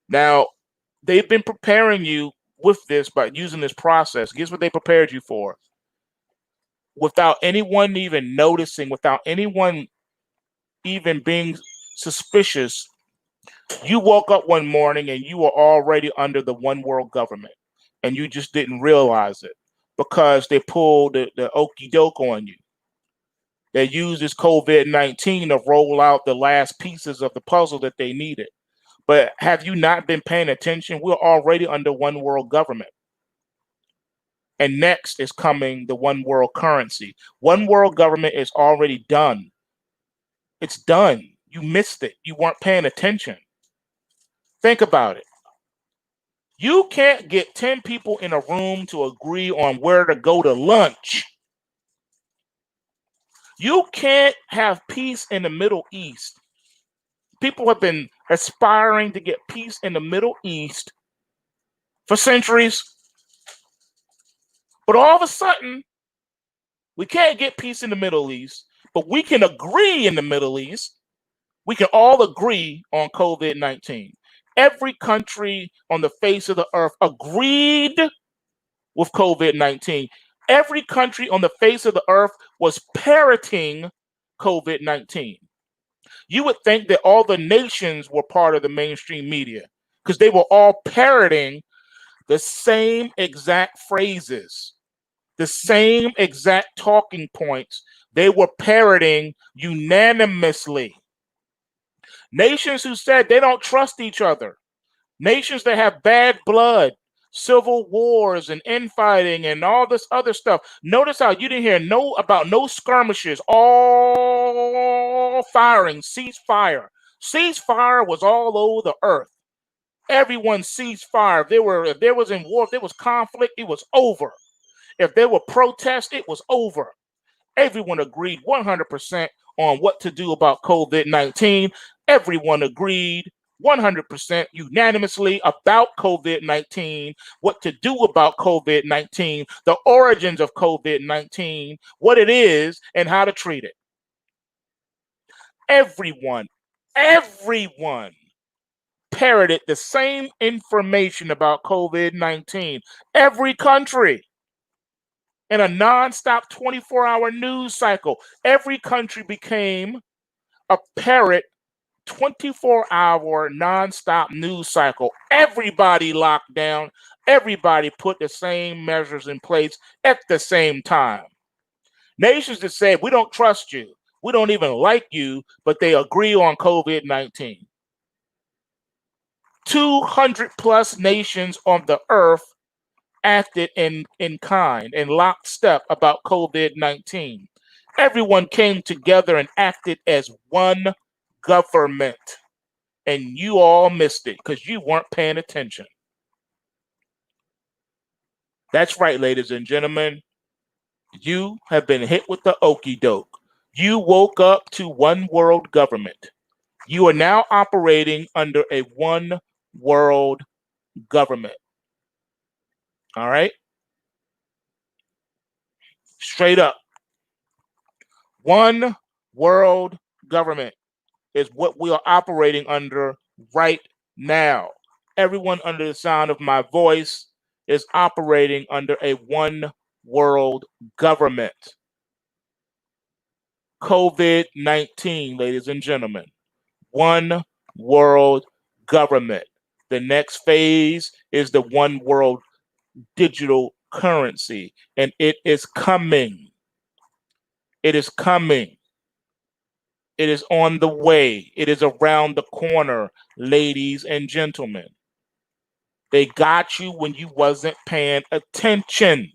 A: Now, they've been preparing you with this by using this process. Guess what they prepared you for? Without anyone even noticing, without anyone even being suspicious, you woke up one morning and you were already under the one world government and you just didn't realize it because they pulled the okey doke on you. They used this COVID-19 to roll out the last pieces of the puzzle that they needed. But have you not been paying attention? We're already under one world government. And next is coming the one world currency. One world government is already done. It's done. You missed it. You weren't paying attention. Think about it. You can't get 10 people in a room to agree on where to go to lunch. You can't have peace in the Middle East. People have been aspiring to get peace in the Middle East for centuries. But all of a sudden, we can't get peace in the Middle East, but we can agree in the Middle East. We can all agree on COVID-19. Every country on the face of the earth agreed with COVID-19. Every country on the face of the earth was parroting COVID-19. You would think that all the nations were part of the mainstream media because they were all parroting the same exact phrases, the same exact talking points. They were parroting unanimously. Nations who said they don't trust each other, nations that have bad blood, civil wars and infighting and all this other stuff. Notice how you didn't hear about no skirmishes, all firing, ceasefire. Ceasefire was all over the earth. Everyone ceased fire. If there was in war, if there was conflict, it was over. If there were protests, it was over. Everyone agreed 100% on what to do about COVID-19. Everyone agreed 100% unanimously about COVID-19, what to do about COVID-19, the origins of COVID-19, what it is, and how to treat it. Everyone parroted the same information about COVID-19. Every country. In a nonstop 24-hour news cycle, every country became a parrot 24-hour nonstop news cycle. Everybody locked down. Everybody put the same measures in place at the same time. Nations that said, we don't trust you, we don't even like you, but they agree on COVID-19. 200 plus nations on the earth acted in kind and lockstep about COVID-19. Everyone came together and acted as one government. And you all missed it because you weren't paying attention. That's right, ladies and gentlemen. You have been hit with the okie doke. You woke up to one world government. You are now operating under a one world government. All right? Straight up. One world government is what we are operating under right now. Everyone under the sound of my voice is operating under a one world government. COVID-19, ladies and gentlemen, one world government. The next phase is the one world digital currency, and it is coming. It is coming. It is on the way. It is around the corner, ladies and gentlemen. They got you when you wasn't paying attention.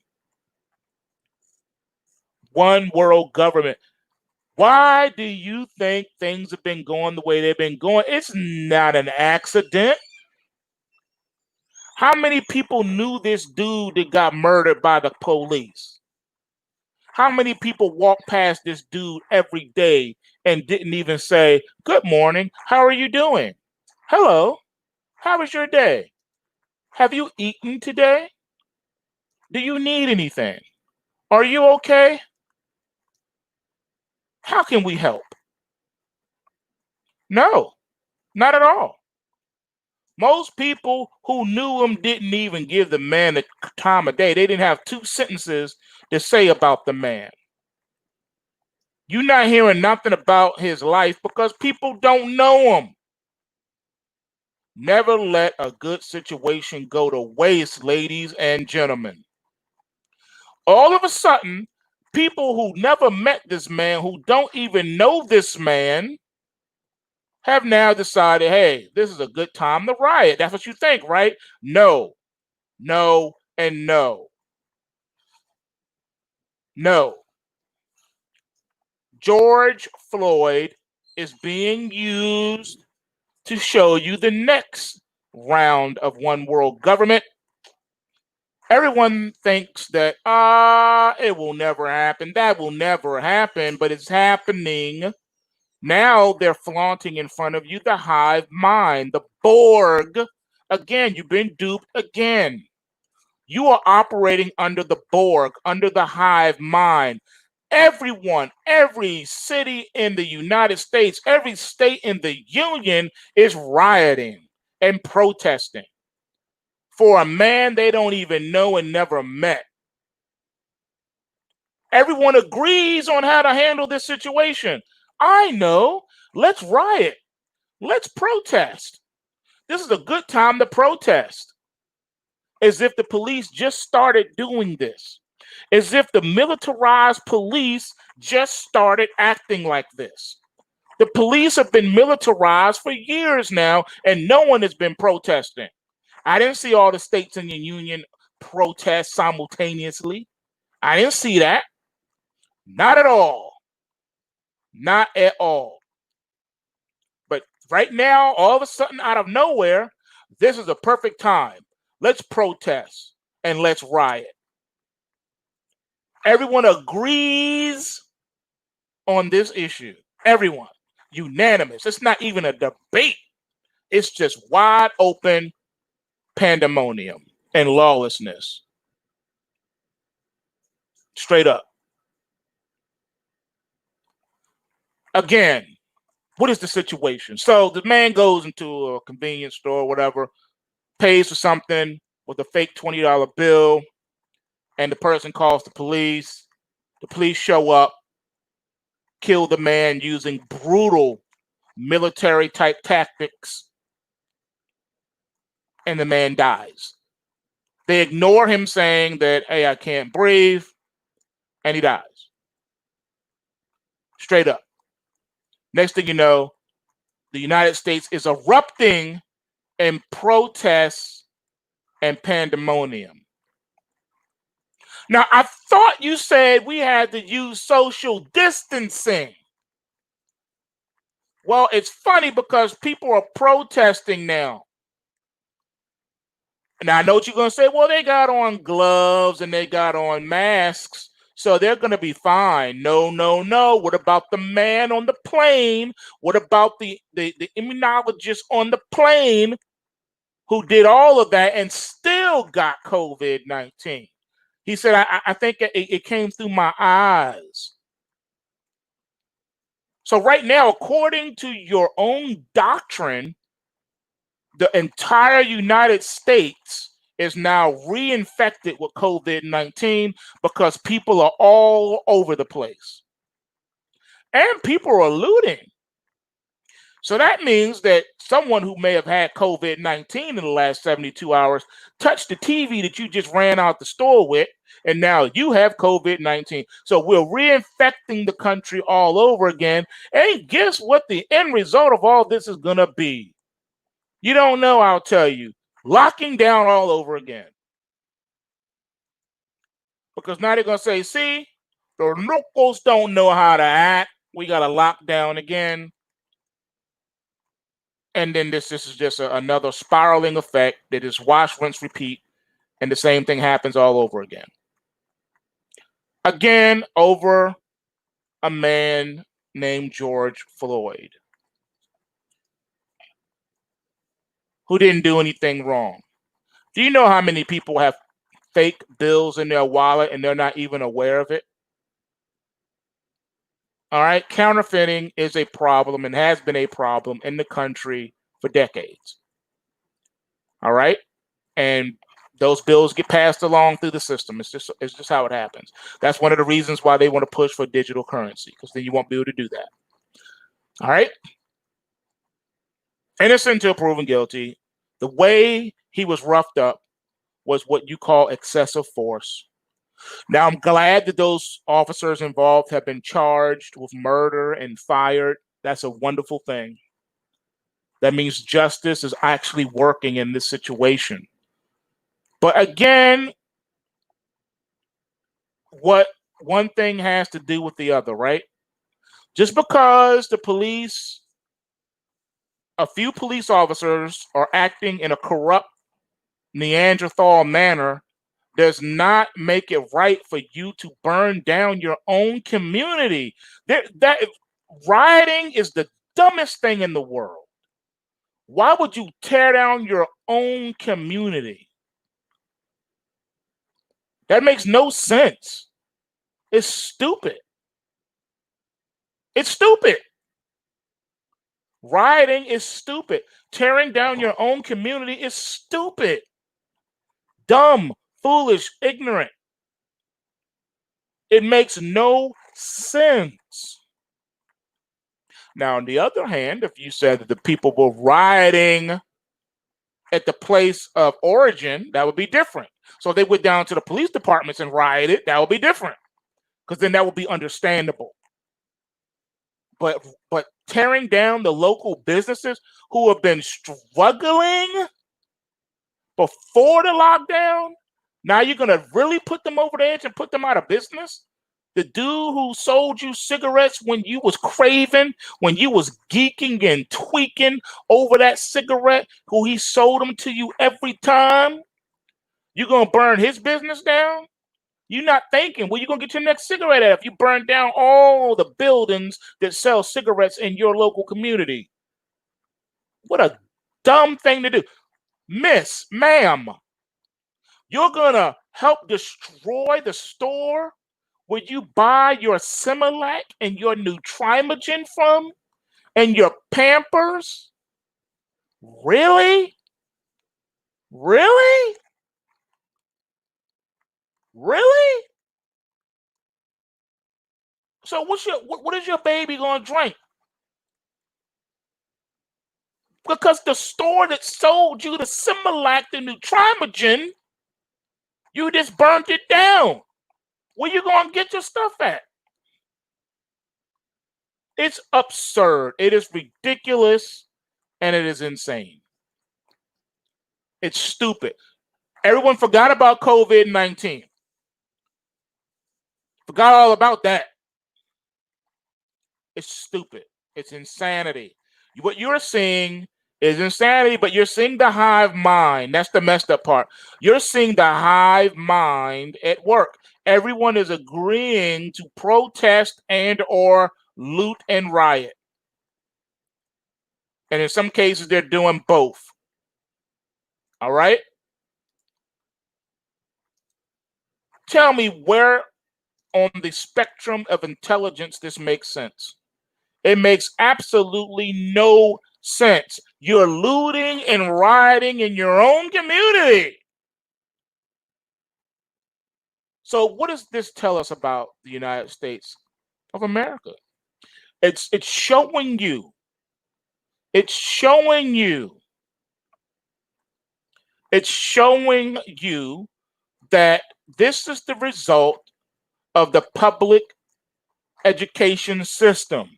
A: One world government. Why do you think things have been going the way they've been going? It's not an accident. How many people knew this dude that got murdered by the police? How many people walk past this dude every day and didn't even say, good morning, how are you doing? Hello, how was your day? Have you eaten today? Do you need anything? Are you okay? How can we help? No, not at all. Most people who knew him didn't even give the man the time of day. They didn't have two sentences to say about the man. You're not hearing nothing about his life because people don't know him. Never let a good situation go to waste, ladies and gentlemen. All of a sudden, people who never met this man, who don't even know this man, have now decided, hey, this is a good time to riot. That's what you think, right? No, no, and no. No. George Floyd is being used to show you the next round of one world government. Everyone thinks that it will never happen. That will never happen, but it's happening. Now they're flaunting in front of you the hive mind, the Borg. Again, you've been duped again. You are operating under the Borg, under the hive mind. Everyone, every city in the United States, every state in the union is rioting and protesting for a man they don't even know and never met. Everyone agrees on how to handle this situation. I know. Let's riot. Let's protest. This is a good time to protest. As if the police just started doing this. As if the militarized police just started acting like this. The police have been militarized for years now, and no one has been protesting. I didn't see all the states in the union protest simultaneously. I didn't see that. Not at all. Not at all. But right now, all of a sudden, out of nowhere, this is a perfect time. Let's protest and let's riot. Everyone agrees on this issue. Everyone. Unanimous. It's not even a debate. It's just wide open pandemonium and lawlessness. Straight up. Again, what is the situation? So the man goes into a convenience store or whatever, pays for something with a fake $20 bill, and the person calls the police. The police show up, kill the man using brutal military type tactics, and the man dies. They ignore him saying that, hey, I can't breathe, and he dies. Straight up. Next thing you know, the United States is erupting in protests and pandemonium. Now, I thought you said we had to use social distancing. Well, it's funny because people are protesting now. Now, I know what you're going to say. Well, they got on gloves and they got on masks, so they're going to be fine. No, no, no. What about the man on the plane? What about the immunologist on the plane who did all of that and still got COVID-19? He said, I think it came through my eyes. So right now, according to your own doctrine, the entire United States is now reinfected with COVID-19 because people are all over the place. And people are looting. So that means that someone who may have had COVID-19 in the last 72 hours touched the TV that you just ran out the store with, and now you have COVID-19. So we're reinfecting the country all over again. And guess what the end result of all this is going to be? You don't know, I'll tell you. Locking down all over again. Because now they're going to say, see, the locals don't know how to act. We got to lock down again. And then this is just another spiraling effect that is wash, rinse, repeat. And the same thing happens all over again. Again, over a man named George Floyd, who didn't do anything wrong. Do you know how many people have fake bills in their wallet and they're not even aware of it? All right. Counterfeiting is a problem and has been a problem in the country for decades. All right. And Those bills get passed along through the system. It's just how it happens. That's one of the reasons why they want to push for digital currency, because then you won't be able to do that. All right. Innocent until proven guilty. The way he was roughed up was what you call excessive force. Now, I'm glad that those officers involved have been charged with murder and fired. That's a wonderful thing. That means justice is actually working in this situation. But again, what one thing has to do with the other, right? Just because a few police officers are acting in a corrupt Neanderthal manner does not make it right for you to burn down your own community. That rioting is the dumbest thing in the world. Why would you tear down your own community? That makes no sense. It's stupid. It's stupid. Rioting is stupid. Tearing down your own community is stupid. Dumb, foolish, ignorant. It makes no sense. Now, on the other hand, if you said that the people were rioting at the place of origin, that would be different. So if they went down to the police departments and rioted, that would be different, because then that would be understandable. But tearing down the local businesses who have been struggling before the lockdown, now you're going to really put them over the edge and put them out of business? The dude who sold you cigarettes when you was craving, when you was geeking and tweaking over that cigarette, who he sold them to you every time, you're going to burn his business down? You're not thinking, where you going to get your next cigarette at if you burn down all the buildings that sell cigarettes in your local community? What a dumb thing to do. Miss, ma'am, you're going to help destroy the store where you buy your Similac and your Nutrimogen from and your Pampers? Really? Really? Really? So what is your baby going to drink? Because the store that sold you the Similac, the Nutrimogen, you just burnt it down. Where you going to get your stuff at? It's absurd. It is ridiculous, and it is insane. It's stupid. Everyone forgot about COVID-19. Forgot all about that. It's stupid. It's insanity. What you're seeing is insanity, but you're seeing the hive mind. That's the messed up part. You're seeing the hive mind at work. Everyone is agreeing to protest and or loot and riot. And in some cases, they're doing both. All right? Tell me where on the spectrum of intelligence this makes sense. It makes absolutely no sense. You're looting and rioting in your own community. So what does this tell us about the United States of America? It's showing you. It's showing you. It's showing you that this is the result of the public education system.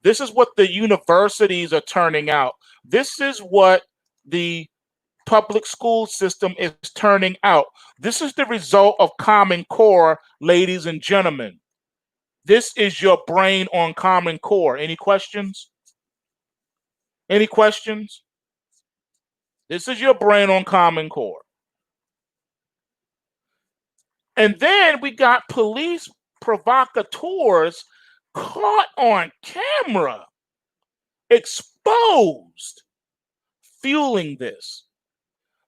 A: This is what the universities are turning out. This is what the public school system is turning out. This is the result of Common Core, ladies and gentlemen. This is your brain on Common Core. Any questions? Any questions? This is your brain on Common Core. And then we got police provocateurs caught on camera, exposed, fueling this.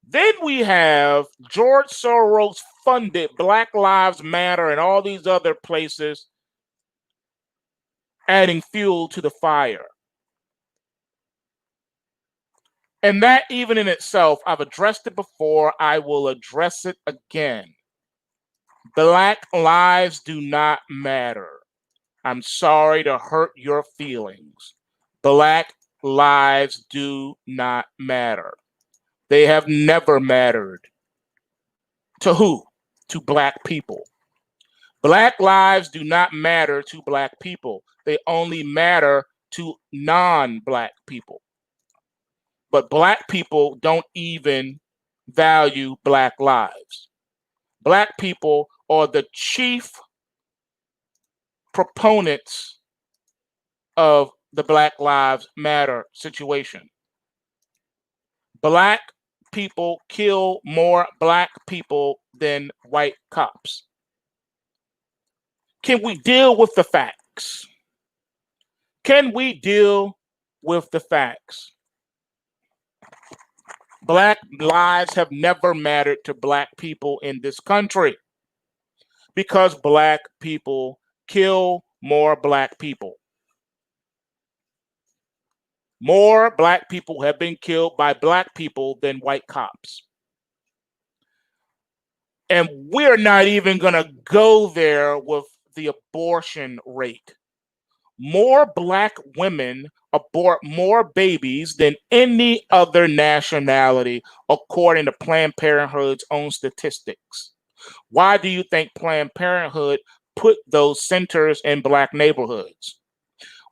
A: Then we have George Soros funded Black Lives Matter and all these other places adding fuel to the fire. And that even in itself, I've addressed it before, I will address it again. Black lives do not matter. I'm sorry to hurt your feelings. Black lives do not matter. They have never mattered. To who? To Black people. Black lives do not matter to Black people. They only matter to non-Black people. But Black people don't even value Black lives. Black people are the chief proponents of the Black Lives Matter situation. Black people kill more Black people than white cops. Can we deal with the facts? Can we deal with the facts? Black lives have never mattered to Black people in this country because Black people kill more Black people. More Black people have been killed by Black people than white cops. And we're not even going to go there with the abortion rate. More Black women abort more babies than any other nationality, according to Planned Parenthood's own statistics. Why do you think Planned Parenthood put those centers in Black neighborhoods?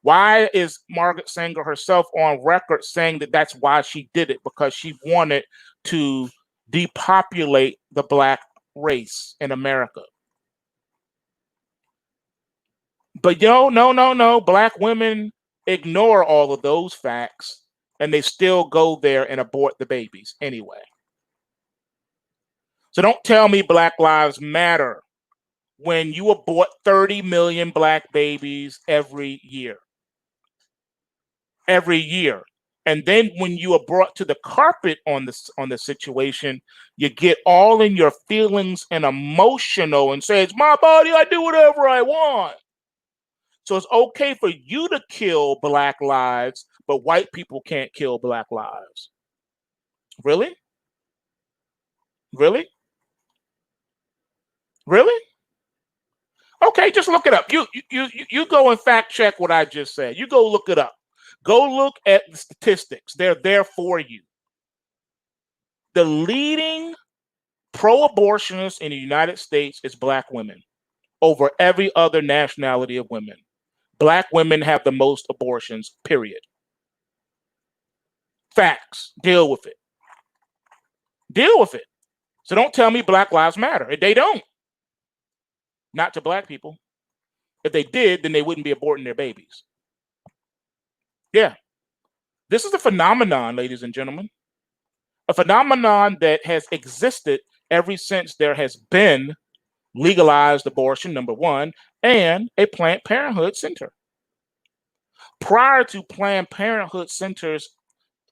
A: Why is Margaret Sanger herself on record saying that that's why she did it? Because she wanted to depopulate the Black race in America. But no. Black women ignore all of those facts and they still go there and abort the babies anyway. So don't tell me Black lives matter when you abort 30 million Black babies every year. Every year. And then when you are brought to the carpet on the situation, you get all in your feelings and emotional and say, it's my body, I do whatever I want. So it's okay for you to kill Black lives, but white people can't kill Black lives. Really? Really? Really? Okay, just look it up. You go and fact check what I just said. You go look it up. Go look at the statistics. They're there for you. The leading pro-abortionist in the United States is Black women over every other nationality of women. Black women have the most abortions, period. Facts. Deal with it. Deal with it. So don't tell me Black lives matter. They don't. Not to Black people. If they did, then they wouldn't be aborting their babies. Yeah. This is a phenomenon, ladies and gentlemen. A phenomenon that has existed ever since there has been legalized abortion, number one, and a Planned Parenthood center. Prior to Planned Parenthood centers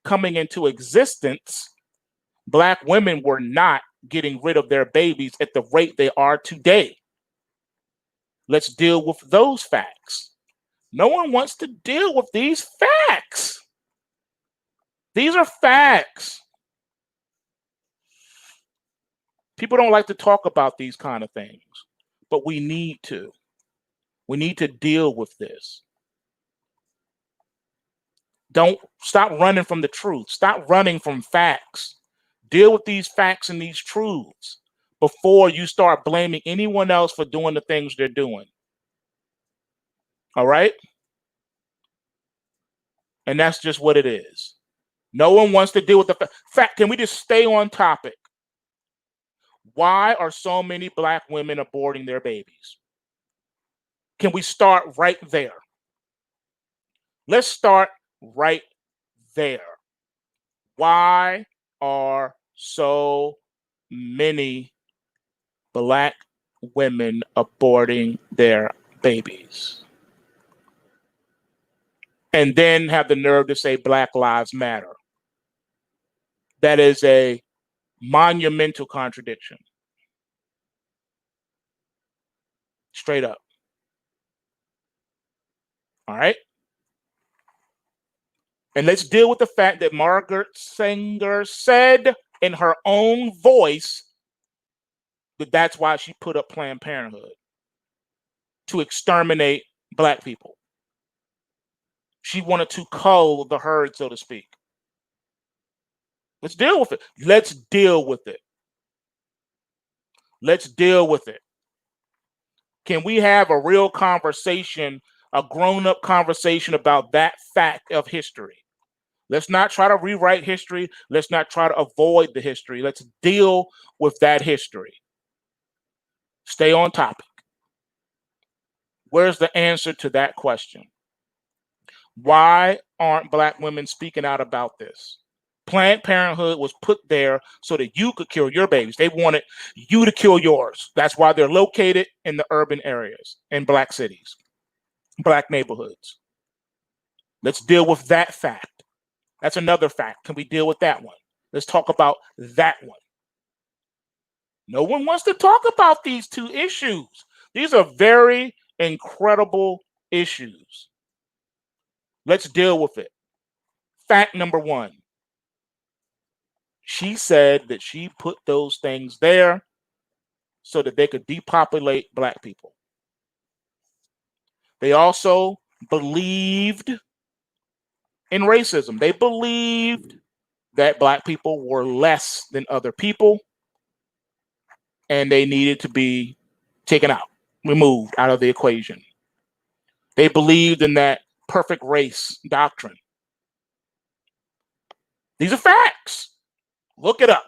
A: coming into existence, Black women were not getting rid of their babies at the rate they are today. Let's deal with those facts. No one wants to deal with these facts. These are facts. People don't like to talk about these kind of things, but we need to. We need to deal with this. Don't stop running from the truth. Stop running from facts. Deal with these facts and these truths before you start blaming anyone else for doing the things they're doing. All right? And that's just what it is. No one wants to deal with the fact. Can we just stay on topic? Why are so many Black women aborting their babies? Can we start right there? Let's start right there. Why are so many Black women aborting their babies? And then have the nerve to say Black lives matter. That is a monumental contradiction. Straight up. All right? And let's deal with the fact that Margaret Sanger said in her own voice that that's why she put up Planned Parenthood, to exterminate Black people. She wanted to cull the herd, so to speak. Let's deal with it. Let's deal with it. Let's deal with it. Can we have a real conversation, a grown-up conversation about that fact of history? Let's not try to rewrite history. Let's not try to avoid the history. Let's deal with that history. Stay on topic. Where's the answer to that question? Why aren't Black women speaking out about this? Planned Parenthood was put there so that you could kill your babies. They wanted you to kill yours. That's why they're located in the urban areas, in Black cities, Black neighborhoods. Let's deal with that fact. That's another fact. Can we deal with that one? Let's talk about that one. No one wants to talk about these two issues. These are very incredible issues. Let's deal with it. Fact number one. She said that she put those things there so that they could depopulate Black people. They also believed in racism. They believed that Black people were less than other people and they needed to be taken out, removed out of the equation. They believed in that perfect race doctrine. These are facts. Look it up.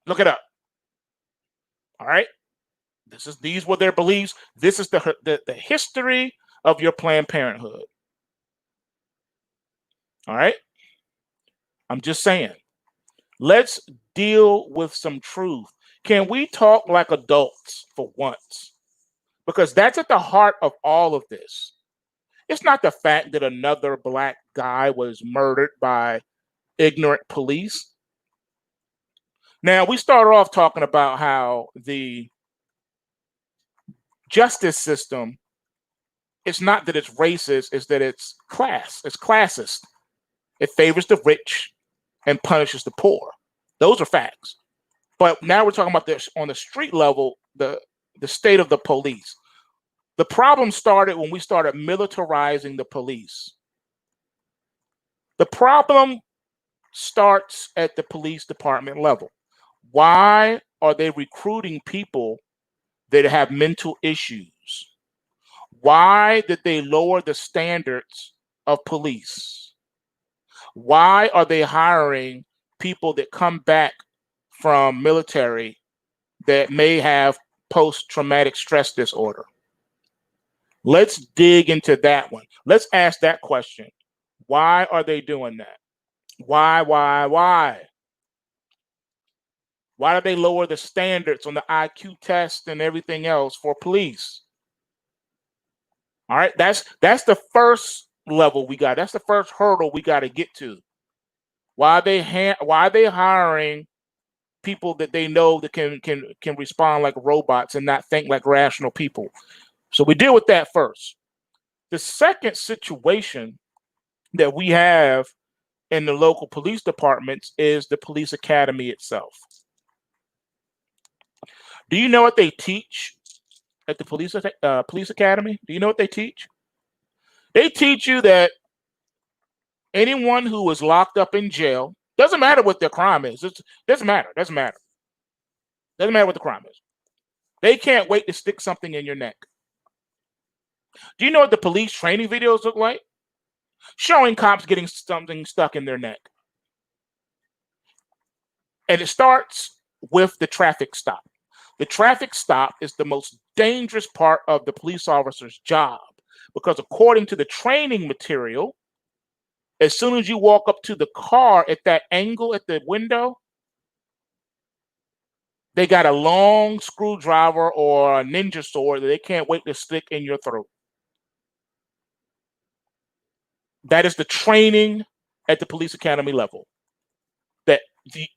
A: Look it up. All right. These were their beliefs. This is the history of your Planned Parenthood. All right. I'm just saying. Let's deal with some truth. Can we talk like adults for once? Because that's at the heart of all of this. It's not the fact that another Black guy was murdered by ignorant police. Now, we started off talking about how the justice system, it's not that it's racist, it's that it's classist. It favors the rich and punishes the poor. Those are facts. But now we're talking about this on the street level, the state of the police. The problem started when we started militarizing the police. The problem starts at the police department level. Why are they recruiting people that have mental issues? Why did they lower the standards of police? Why are they hiring people that come back from military that may have post-traumatic stress disorder? Let's dig into that one. Let's ask that question. Why are they doing that? Why? Why do they lower the standards on the IQ test and everything else for police? All right, that's the first level we got. That's the first hurdle we got to get to. Why are they hiring people that they know that can respond like robots and not think like rational people? So we deal with that first. The second situation that we have in the local police departments is the police academy itself. Do you know what they teach at the police academy? Do you know what they teach? They teach you that anyone who is locked up in jail, doesn't matter what their crime is. It doesn't matter. Doesn't matter what the crime is. They can't wait to stick something in your neck. Do you know what the police training videos look like? Showing cops getting something stuck in their neck. And it starts with the traffic stop. The traffic stop is the most dangerous part of the police officer's job because according to the training material, as soon as you walk up to the car at that angle at the window, they got a long screwdriver or a ninja sword that they can't wait to stick in your throat. That is the training at the police academy level. That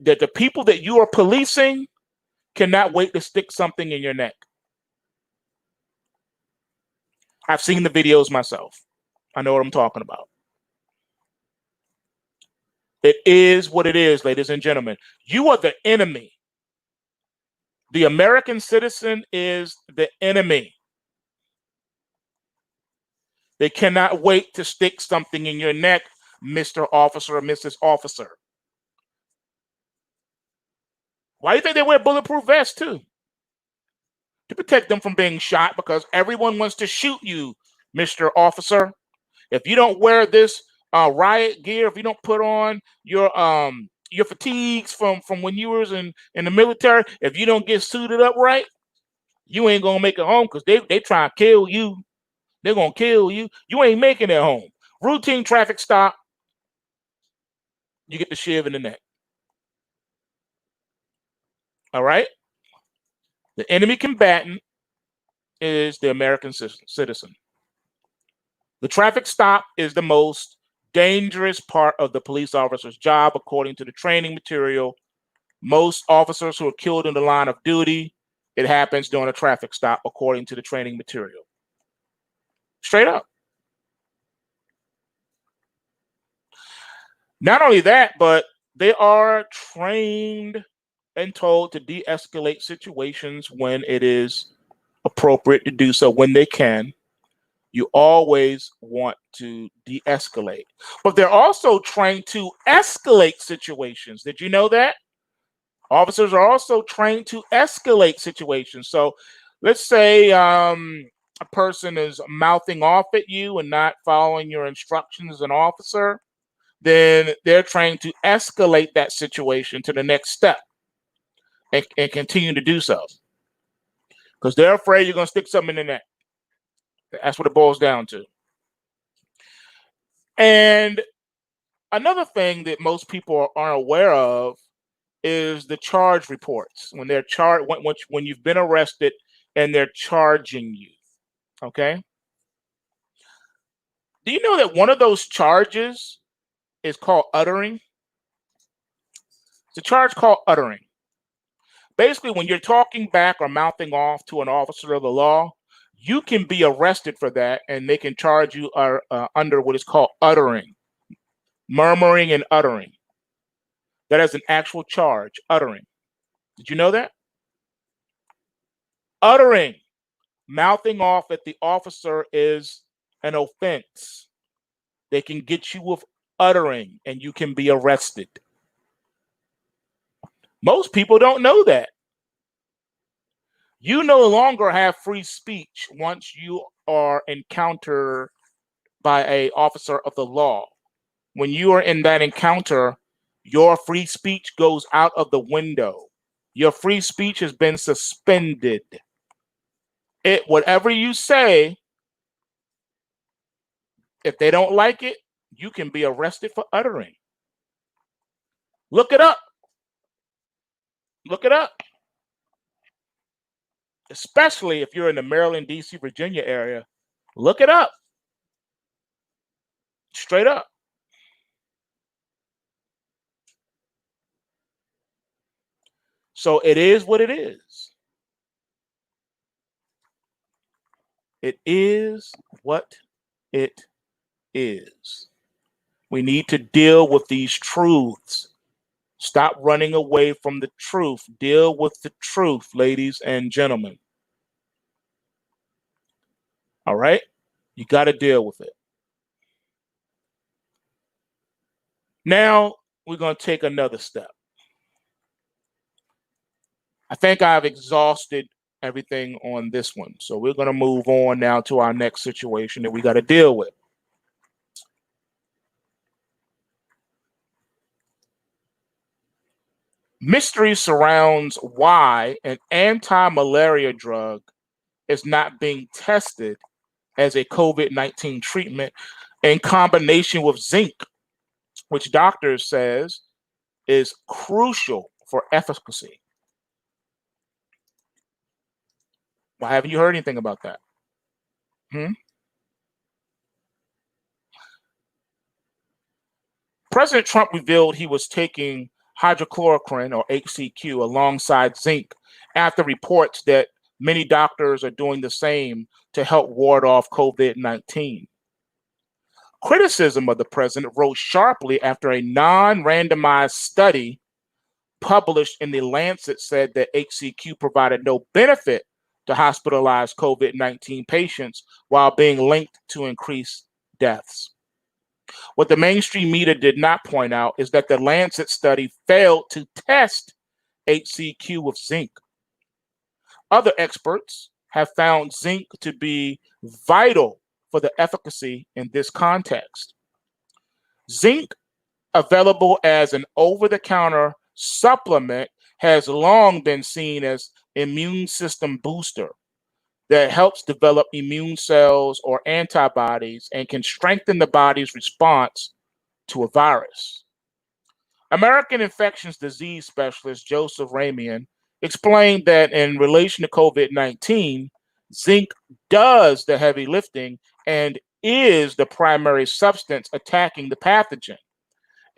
A: the people that you are policing cannot wait to stick something in your neck. I've seen the videos myself. I know what I'm talking about. It is what it is, ladies and gentlemen. You are the enemy. The American citizen is the enemy. They cannot wait to stick something in your neck, Mr. Officer or Mrs. Officer. Why do you think they wear bulletproof vests too? To protect them from being shot, because everyone wants to shoot you, Mr. Officer. If you don't wear this riot gear, if you don't put on your fatigues from when you was in the military, if you don't get suited up right, you ain't gonna make it home, because they try to kill you. They're gonna kill you. You ain't making it home. Routine traffic stop, you get the shiv in the neck. All right? The enemy combatant is the American citizen. The traffic stop is the most dangerous part of the police officer's job, according to the training material. Most officers who are killed in the line of duty, it happens during a traffic stop, according to the training material. Straight up. Not only that, but they are trained and told to de-escalate situations when it is appropriate to do so, when they can. You always want to de-escalate. But they're also trained to escalate situations. Did you know that? Officers are also trained to escalate situations. So let's say a person is mouthing off at you and not following your instructions as an officer, then they're trained to escalate that situation to the next step and continue to do so. Because they're afraid you're going to stick something in the neck. That's what it boils down to. And another thing that most people aren't aware of is the charge reports. When they're charged, when you've been arrested and they're charging you. Okay. Do you know that one of those charges is called uttering? It's a charge called uttering. Basically, when you're talking back or mouthing off to an officer of the law, you can be arrested for that, and they can charge you under what is called uttering, murmuring and uttering. That is an actual charge, uttering. Did you know that? Uttering, mouthing off at the officer is an offense. They can get you with uttering, and you can be arrested. Most people don't know that. You no longer have free speech once you are encountered by an officer of the law. When you are in that encounter, your free speech goes out of the window. Your free speech has been suspended. Whatever you say, if they don't like it, you can be arrested for uttering. Look it up. Look it up. Especially if you're in the Maryland, DC, Virginia area. Look it up. Straight up. So it is what it is. It is what it is. We need to deal with these truths. Stop running away from the truth. Deal with the truth, ladies and gentlemen. All right? You got to deal with it. Now, we're going to take another step. I think I've exhausted everything on this one. So we're going to move on now to our next situation that we got to deal with. Mystery surrounds why an anti-malaria drug is not being tested as a COVID-19 treatment in combination with zinc, which doctors says is crucial for efficacy. Why haven't you heard anything about that? President Trump revealed he was taking hydrochloroquine, or HCQ, alongside zinc after reports that many doctors are doing the same to help ward off COVID-19. Criticism of the president rose sharply after a non-randomized study published in the Lancet said that HCQ provided no benefit to hospitalized COVID-19 patients while being linked to increased deaths. What the mainstream media did not point out is that the Lancet study failed to test HCQ with zinc. Other experts have found zinc to be vital for the efficacy in this context. Zinc, available as an over-the-counter supplement, has long been seen as immune system booster that helps develop immune cells or antibodies and can strengthen the body's response to a virus. American infectious disease specialist Joseph Ramian explained that in relation to COVID-19, zinc does the heavy lifting and is the primary substance attacking the pathogen.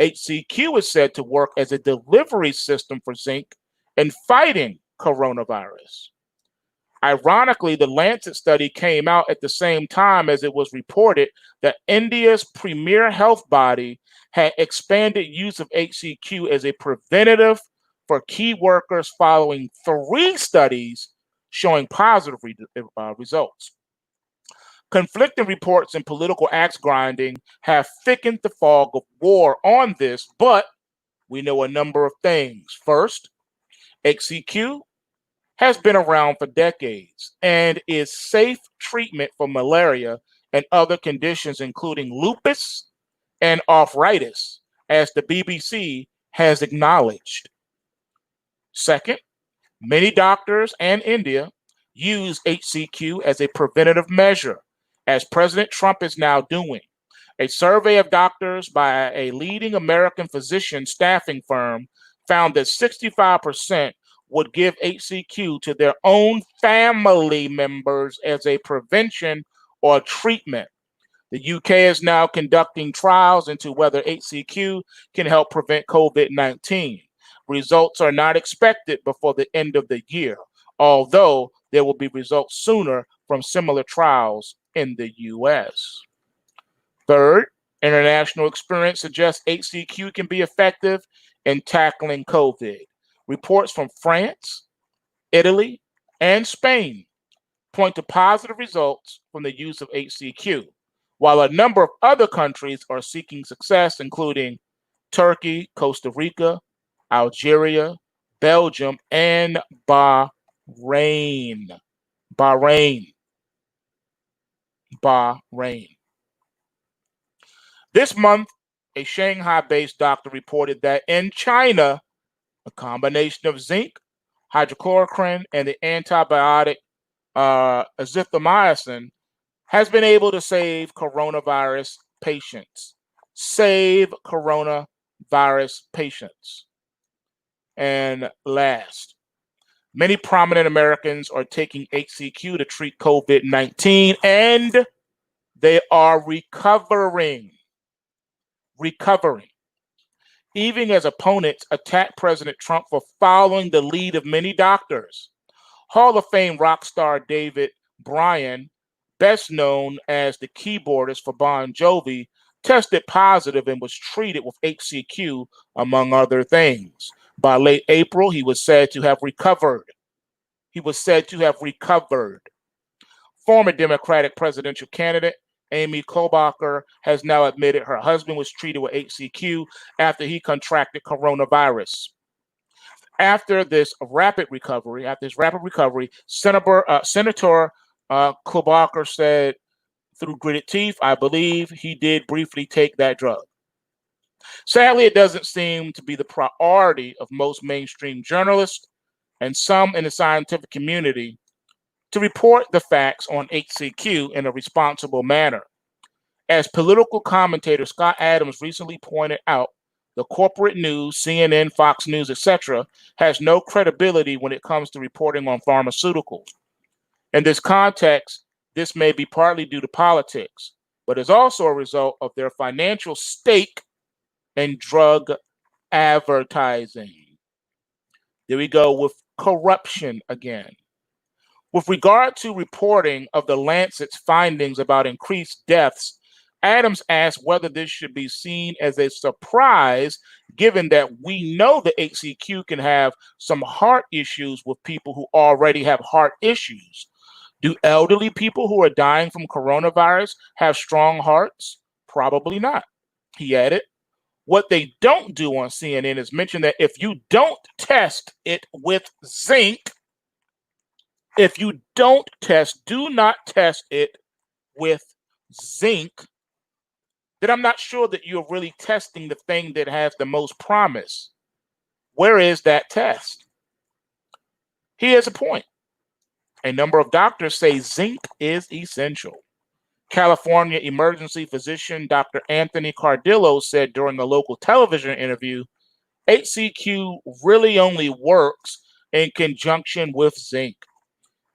A: HCQ is said to work as a delivery system for zinc in fighting coronavirus. Ironically, the Lancet study came out at the same time as it was reported that India's premier health body had expanded use of HCQ as a preventative for key workers following 3 studies showing positive results. Conflicting reports and political axe grinding have thickened the fog of war on this, but we know a number of things. First, HCQ has been around for decades and is safe treatment for malaria and other conditions, including lupus and arthritis, as the BBC has acknowledged. Second, many doctors and India use HCQ as a preventative measure, as President Trump is now doing. A survey of doctors by a leading American physician staffing firm found that 65% would give HCQ to their own family members as a prevention or treatment. The UK is now conducting trials into whether HCQ can help prevent COVID-19. Results are not expected before the end of the year, although there will be results sooner from similar trials in the US. Third, international experience suggests HCQ can be effective in tackling COVID. Reports from France, Italy, and Spain point to positive results from the use of HCQ, while a number of other countries are seeking success, including Turkey, Costa Rica, Algeria, Belgium, and Bahrain. Bahrain. This month, a Shanghai-based doctor reported that in China, a combination of zinc, hydrochloroquine, and the antibiotic azithromycin has been able to save coronavirus patients. Save coronavirus patients. And last, many prominent Americans are taking HCQ to treat COVID-19, and they are recovering. Even as opponents attack President Trump for following the lead of many doctors. Hall of Fame rock star David Bryan, best known as the keyboardist for Bon Jovi, tested positive and was treated with HCQ, among other things. By late April, he was said to have recovered. Former Democratic presidential candidate Amy Klobuchar has now admitted her husband was treated with HCQ after he contracted coronavirus. After this rapid recovery, Senator Klobuchar said through gritted teeth, "I believe he did briefly take that drug." Sadly, it doesn't seem to be the priority of most mainstream journalists and some in the scientific community to report the facts on HCQ in a responsible manner. As political commentator Scott Adams recently pointed out, the corporate news, CNN, Fox News, etc., has no credibility when it comes to reporting on pharmaceuticals. In this context, this may be partly due to politics, but is also a result of their financial stake in drug advertising. There we go with corruption again. With regard to reporting of the Lancet's findings about increased deaths Adams asked whether this should be seen as a surprise, given that we know the HCQ can have some heart issues with people who already have heart issues. Do elderly people who are dying from coronavirus have strong hearts? Probably not. He added, what they don't do on CNN is mention that if you don't test it with zinc, if you don't test, do not test it with zinc, then I'm not sure that you're really testing the thing that has the most promise. Where is that test? He has a point. A number of doctors say zinc is essential. California emergency physician Dr. Anthony Cardillo said during a local television interview, HCQ really only works in conjunction with zinc.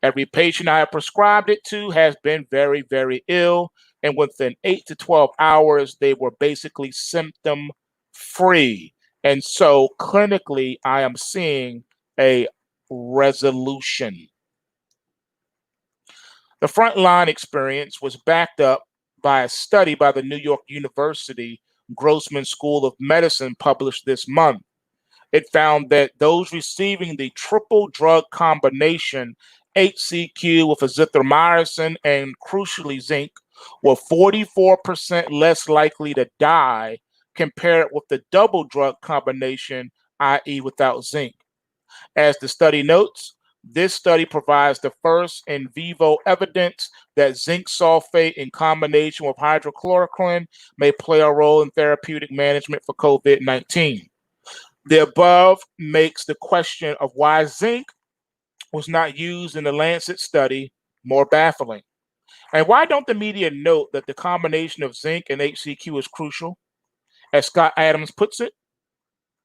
A: Every patient I have prescribed it to has been very, very ill, and within 8 to 12 hours, they were basically symptom free. And so clinically, I am seeing a resolution. The frontline experience was backed up by a study by the New York University Grossman School of Medicine published this month. It found that those receiving the triple drug combination HCQ with azithromycin and crucially zinc were 44% less likely to die compared with the double drug combination, i.e. without zinc. As the study notes, this study provides the first in vivo evidence that zinc sulfate in combination with hydrochloroquine may play a role in therapeutic management for COVID-19. The above makes the question of why zinc was not used in the Lancet study more baffling. And why don't the media note that the combination of zinc and HCQ is crucial? As Scott Adams puts it,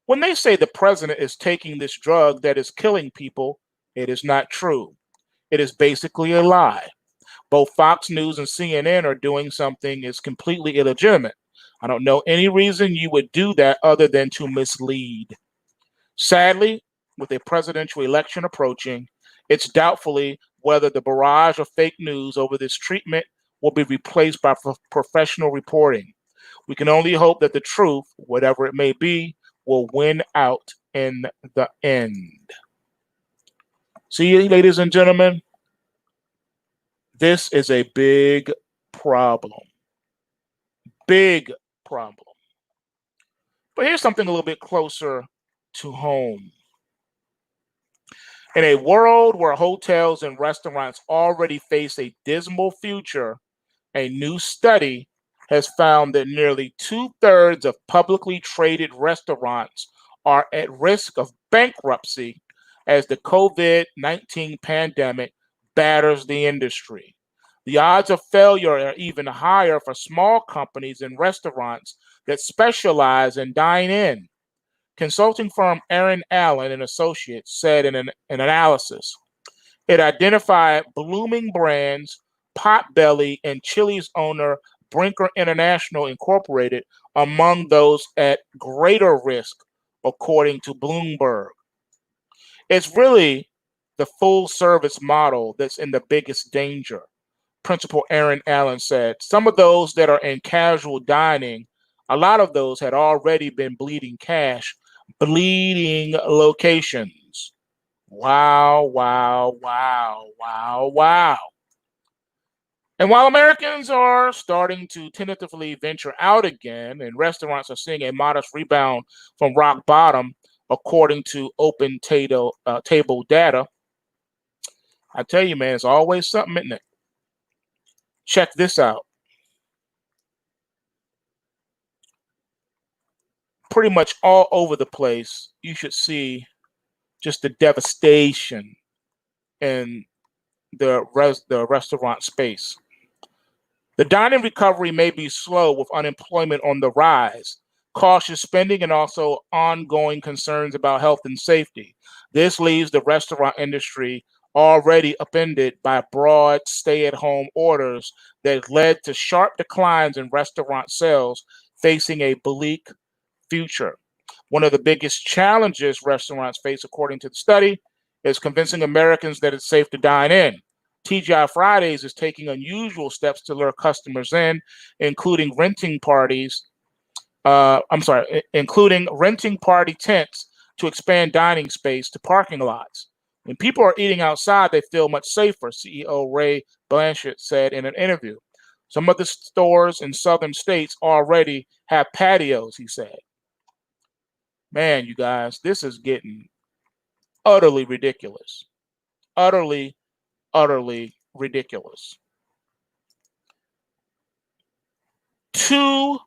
A: when they say the president is taking this drug that is killing people, it is not true. It is basically a lie. Both Fox News and CNN are doing something is completely illegitimate. I don't know any reason you would do that other than to mislead. Sadly, with a presidential election approaching, it's doubtfully whether the barrage of fake news over this treatment will be replaced by professional reporting. We can only hope that the truth, whatever it may be, will win out in the end. See, ladies and gentlemen, this is a big problem. Big problem. But here's something a little bit closer to home. In a world where hotels and restaurants already face a dismal future, a new study has found that nearly 2/3 of publicly traded restaurants are at risk of bankruptcy as the COVID-19 pandemic batters the industry. The odds of failure are even higher for small companies and restaurants that specialize in dine-in. Consulting firm Aaron Allen and Associates said in an analysis, it identified blooming brands, Potbelly and Chili's owner Brinker International Incorporated among those at greater risk, according to Bloomberg. It's really the full service model that's in the biggest danger. Principal Aaron Allen said, some of those that are in casual dining, a lot of those had already been bleeding cash, bleeding locations. Wow, wow, wow, wow, wow. And while Americans are starting to tentatively venture out again and restaurants are seeing a modest rebound from rock bottom, according to open table data, I tell you, man, it's always something, isn't it? Check this out. Pretty much all over the place, you should see just the devastation in the restaurant space. The dining recovery may be slow with unemployment on the rise, cautious spending, and also ongoing concerns about health and safety. This leaves the restaurant industry already upended by broad stay-at-home orders that led to sharp declines in restaurant sales, facing a bleak future. One of the biggest challenges restaurants face, according to the study, is convincing Americans that it's safe to dine in. TGI Fridays is taking unusual steps to lure customers in, including renting including renting party tents to expand dining space to parking lots. When people are eating outside, they feel much safer, CEO Ray Blanchett said in an interview. Some of the stores in southern states already have patios, he said. Man, you guys, this is getting utterly ridiculous. Utterly, utterly ridiculous. 2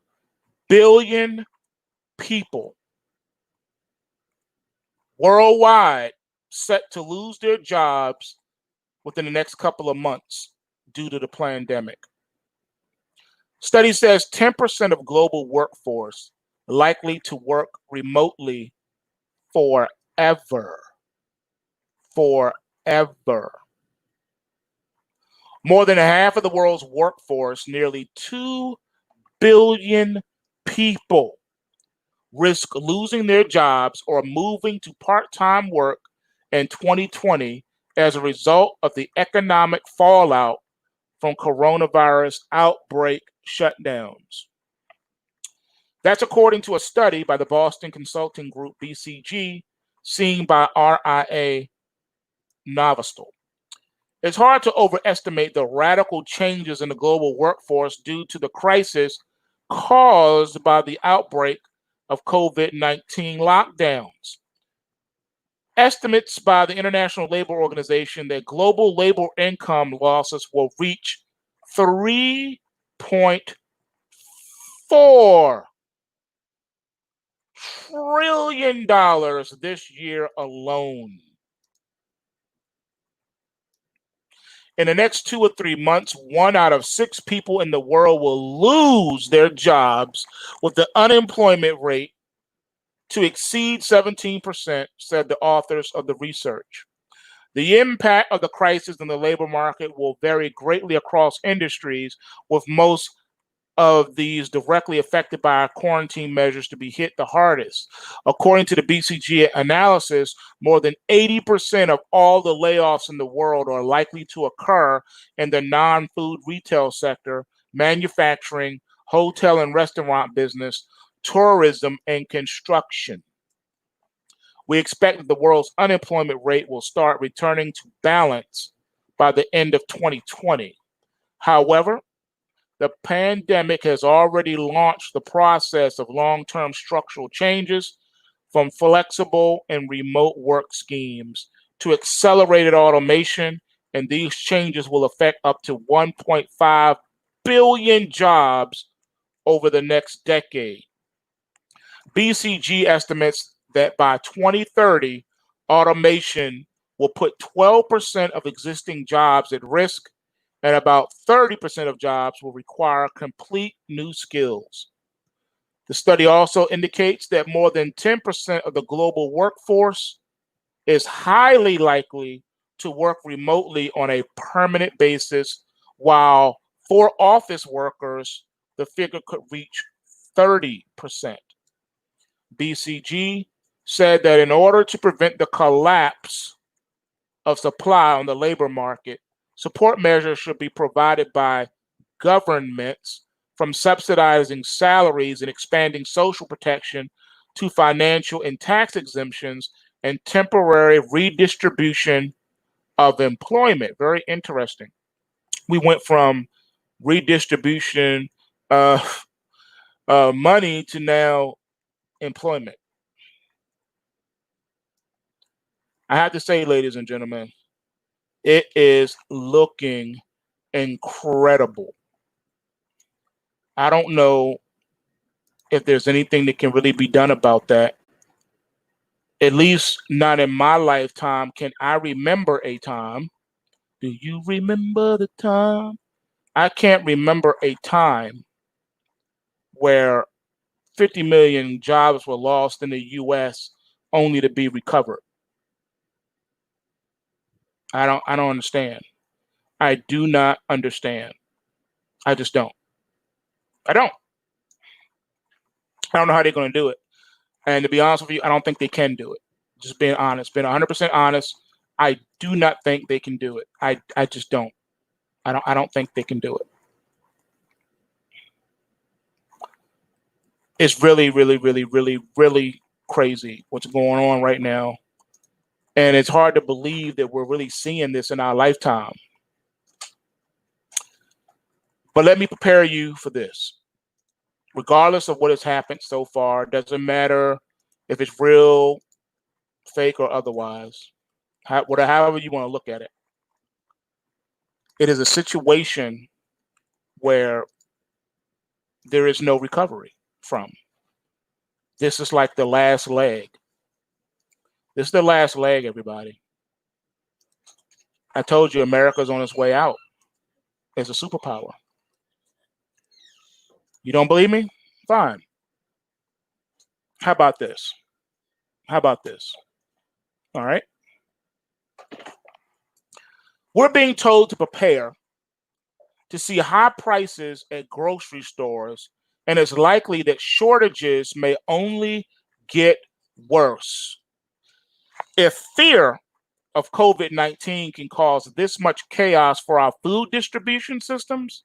A: billion people worldwide set to lose their jobs within the next couple of months due to the pandemic. Study says 10% of global workforce likely to work remotely forever. Forever. More than half of the world's workforce, nearly 2 billion people, risk losing their jobs or moving to part-time work in 2020 as a result of the economic fallout from coronavirus outbreak shutdowns. That's according to a study by the Boston consulting group BCG, seen by RIA Novosto. It's hard to overestimate the radical changes in the global workforce due to the crisis caused by the outbreak of COVID-19 lockdowns. Estimates by the International Labor Organization that global labor income losses will reach $3.4 trillion this year alone. In the next 2 or 3 months, 1 out of 6 people in the world will lose their jobs, with the unemployment rate to exceed 17%, said the authors of the research. The impact of the crisis in the labor market will vary greatly across industries, with most of these directly affected by our quarantine measures to be hit the hardest. According to the BCG analysis, more than 80% of all the layoffs in the world are likely to occur in the non-food retail sector, manufacturing, hotel and restaurant business, tourism, and construction. We expect that the world's unemployment rate will start returning to balance by the end of 2020. However, the pandemic has already launched the process of long-term structural changes, from flexible and remote work schemes to accelerated automation, and these changes will affect up to 1.5 billion jobs over the next decade. BCG estimates that by 2030, automation will put 12% of existing jobs at risk, and about 30% of jobs will require complete new skills. The study also indicates that more than 10% of the global workforce is highly likely to work remotely on a permanent basis, while for office workers, the figure could reach 30%. BCG said that in order to prevent the collapse of supply on the labor market, support measures should be provided by governments, from subsidizing salaries and expanding social protection to financial and tax exemptions and temporary redistribution of employment. Very interesting. We went from redistribution of money to now employment. I have to say, ladies and gentlemen, it is looking incredible. I don't know if there's anything that can really be done about that. At least not in my lifetime can I remember a time. Do you remember the time? I can't remember a time where 50 million jobs were lost in the US only to be recovered. I don't understand. I do not understand. I just don't. I don't. I don't know how they're going to do it. And to be honest with you, I don't think they can do it. Just being honest, being 100% honest, I do not think they can do it. I just don't. I don't think they can do it. It's really, really, really, really, really crazy what's going on right now. And it's hard to believe that we're really seeing this in our lifetime. But let me prepare you for this. Regardless of what has happened so far, doesn't matter if it's real, fake, or otherwise, however you want to look at it. It is a situation where there is no recovery from. This is like the last leg. This is the last leg, everybody. I told you America's on its way out as a superpower. You don't believe me? Fine. How about this? How about this? All right. We're being told to prepare to see high prices at grocery stores, and it's likely that shortages may only get worse. If fear of COVID-19 can cause this much chaos for our food distribution systems,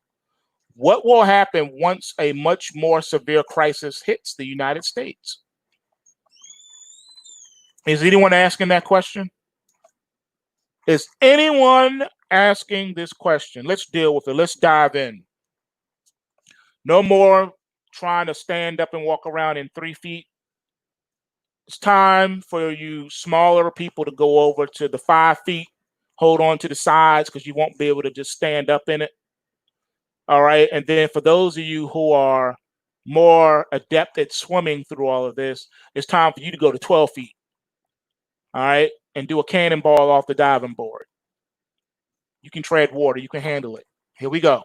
A: what will happen once a much more severe crisis hits the United States? Is anyone asking that question? Is anyone asking this question? Let's deal with it. Let's dive in. No more trying to stand up and walk around in 3 feet. It's time for you smaller people to go over to the 5 feet, hold on to the sides because you won't be able to just stand up in it. All right. And then for those of you who are more adept at swimming through all of this, it's time for you to go to 12 feet. All right. And do a cannonball off the diving board. You can tread water. You can handle it. Here we go.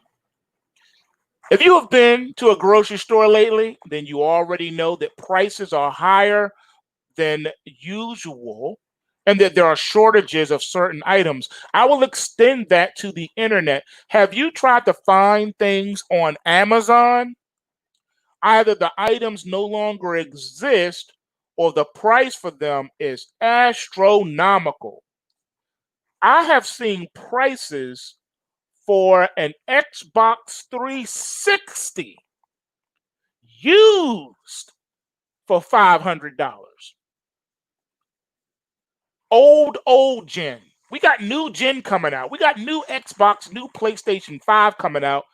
A: If you have been to a grocery store lately, then you already know that prices are higher than usual and that there are shortages of certain items. I will extend that to the internet. Have you tried to find things on Amazon? Either the items no longer exist or the price for them is astronomical. I have seen prices for an Xbox 360 used for $500. Old gen. We got new gen coming out. We got new Xbox, new PlayStation 5 coming out.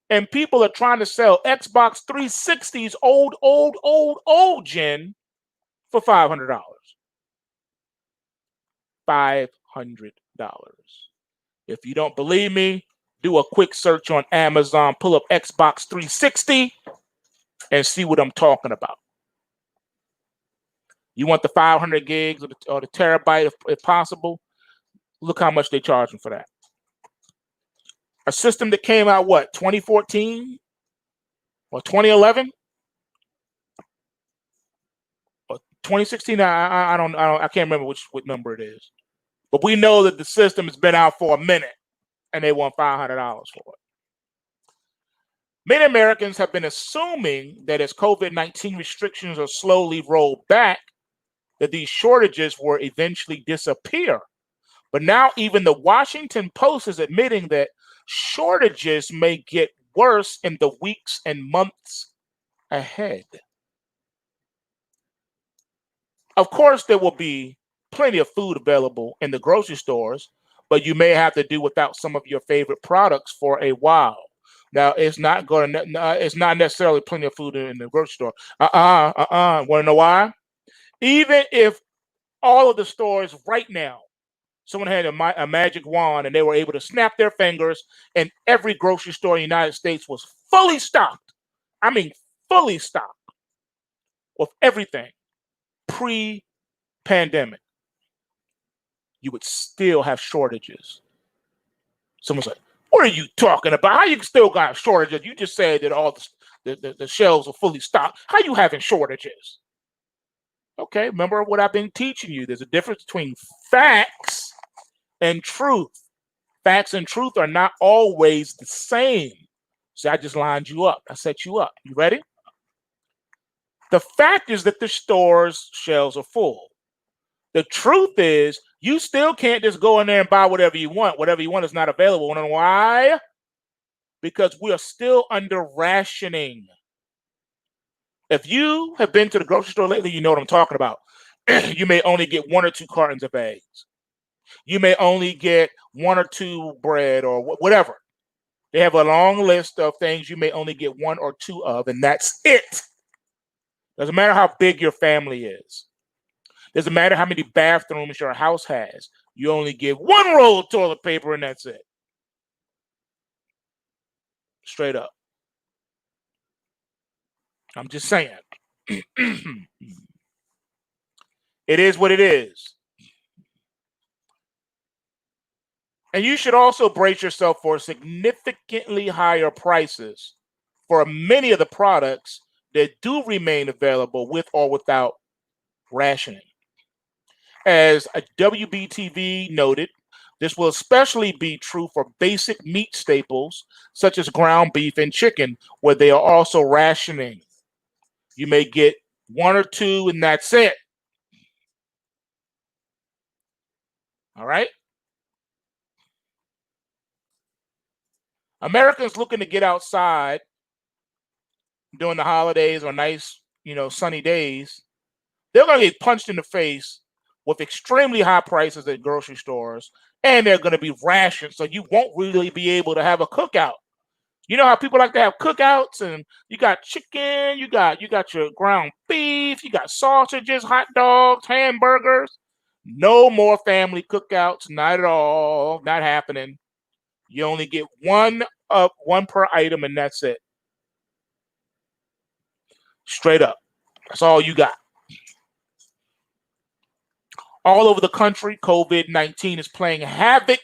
A: And people are trying to sell Xbox 360s old gen for $500. $500. If you don't believe me, do a quick search on Amazon, pull up Xbox 360 and see what I'm talking about. You want the 500 gigs or the terabyte if possible? Look how much they're charging for that. A system that came out, what, 2014 or 2011 or 2016? I can't remember what number it is. But we know that the system has been out for a minute and they want $500 for it. Many Americans have been assuming that as COVID-19 restrictions are slowly rolled back, that these shortages will eventually disappear. But now even the Washington Post is admitting that shortages may get worse in the weeks and months ahead. Of course, there will be plenty of food available in the grocery stores, but you may have to do without some of your favorite products for a while. Now, it's not necessarily plenty of food in the grocery store. Want to know why? Even if all of the stores right now, someone had a magic wand and they were able to snap their fingers and every grocery store in the United States was fully stocked. I mean, fully stocked with everything pre-pandemic. You would still have shortages. Someone's like, what are you talking about? How you still got shortages? You just said that all the shelves are fully stocked. How you having shortages? Okay, remember what I've been teaching you. There's a difference between facts and truth. Facts and truth are not always the same. So I just lined you up. I set you up. You ready? The fact is that the store's shelves are full. The truth is You still can't just go in there and buy whatever you want. Whatever you want is not available. You know why? Because we are still under rationing. If you have been to the grocery store lately, you know what I'm talking about. You may only get 1 or 2 cartons of eggs. You may only get 1 or 2 bread or whatever. They have a long list of things you may only get 1 or 2 of, and that's it. Doesn't matter how big your family is. Doesn't matter how many bathrooms your house has. You only get 1 roll of toilet paper, and that's it. Straight up. I'm just saying. It is what it is. And you should also brace yourself for significantly higher prices for many of the products that do remain available with or without rationing. As a WBTV noted, this will especially be true for basic meat staples such as ground beef and chicken, where they are also rationing. You may get 1 or 2 and that's it. All right? Americans looking to get outside during the holidays or nice, sunny days, they're going to get punched in the face with extremely high prices at grocery stores, and they're going to be rationed, so you won't really be able to have a cookout. You know how people like to have cookouts, and you got chicken, you got your ground beef, you per sausages, hot dogs, hamburgers. No more family cookouts, not at all, not happening. You only get one per item, and that's it. Straight up. That's all you got. All over the country, COVID-19 is playing havoc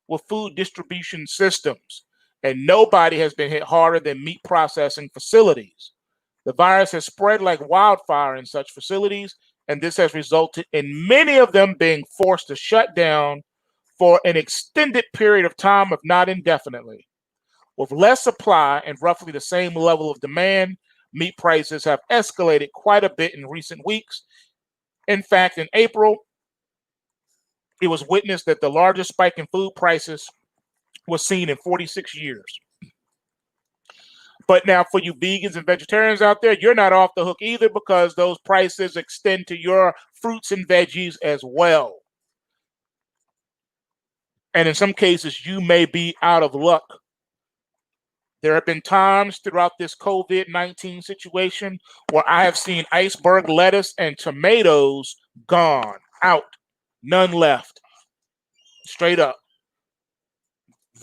A: with food distribution systems, and nobody has been hit harder than meat processing facilities. The virus has spread like wildfire in such facilities, and this has resulted in many of them being forced to shut down for an extended period of time, if not indefinitely. With less supply and roughly the same level of demand, meat prices have escalated quite a bit in recent weeks. In fact, in April, it was witnessed that the largest spike in food prices was seen in 46 years. But now for you vegans and vegetarians out there, you're not off the hook either, because those prices extend to your fruits and veggies as well. And in some cases, you may be out of luck. There have been times throughout this COVID-19 situation where I have seen iceberg lettuce and tomatoes gone, out, none left. Straight up.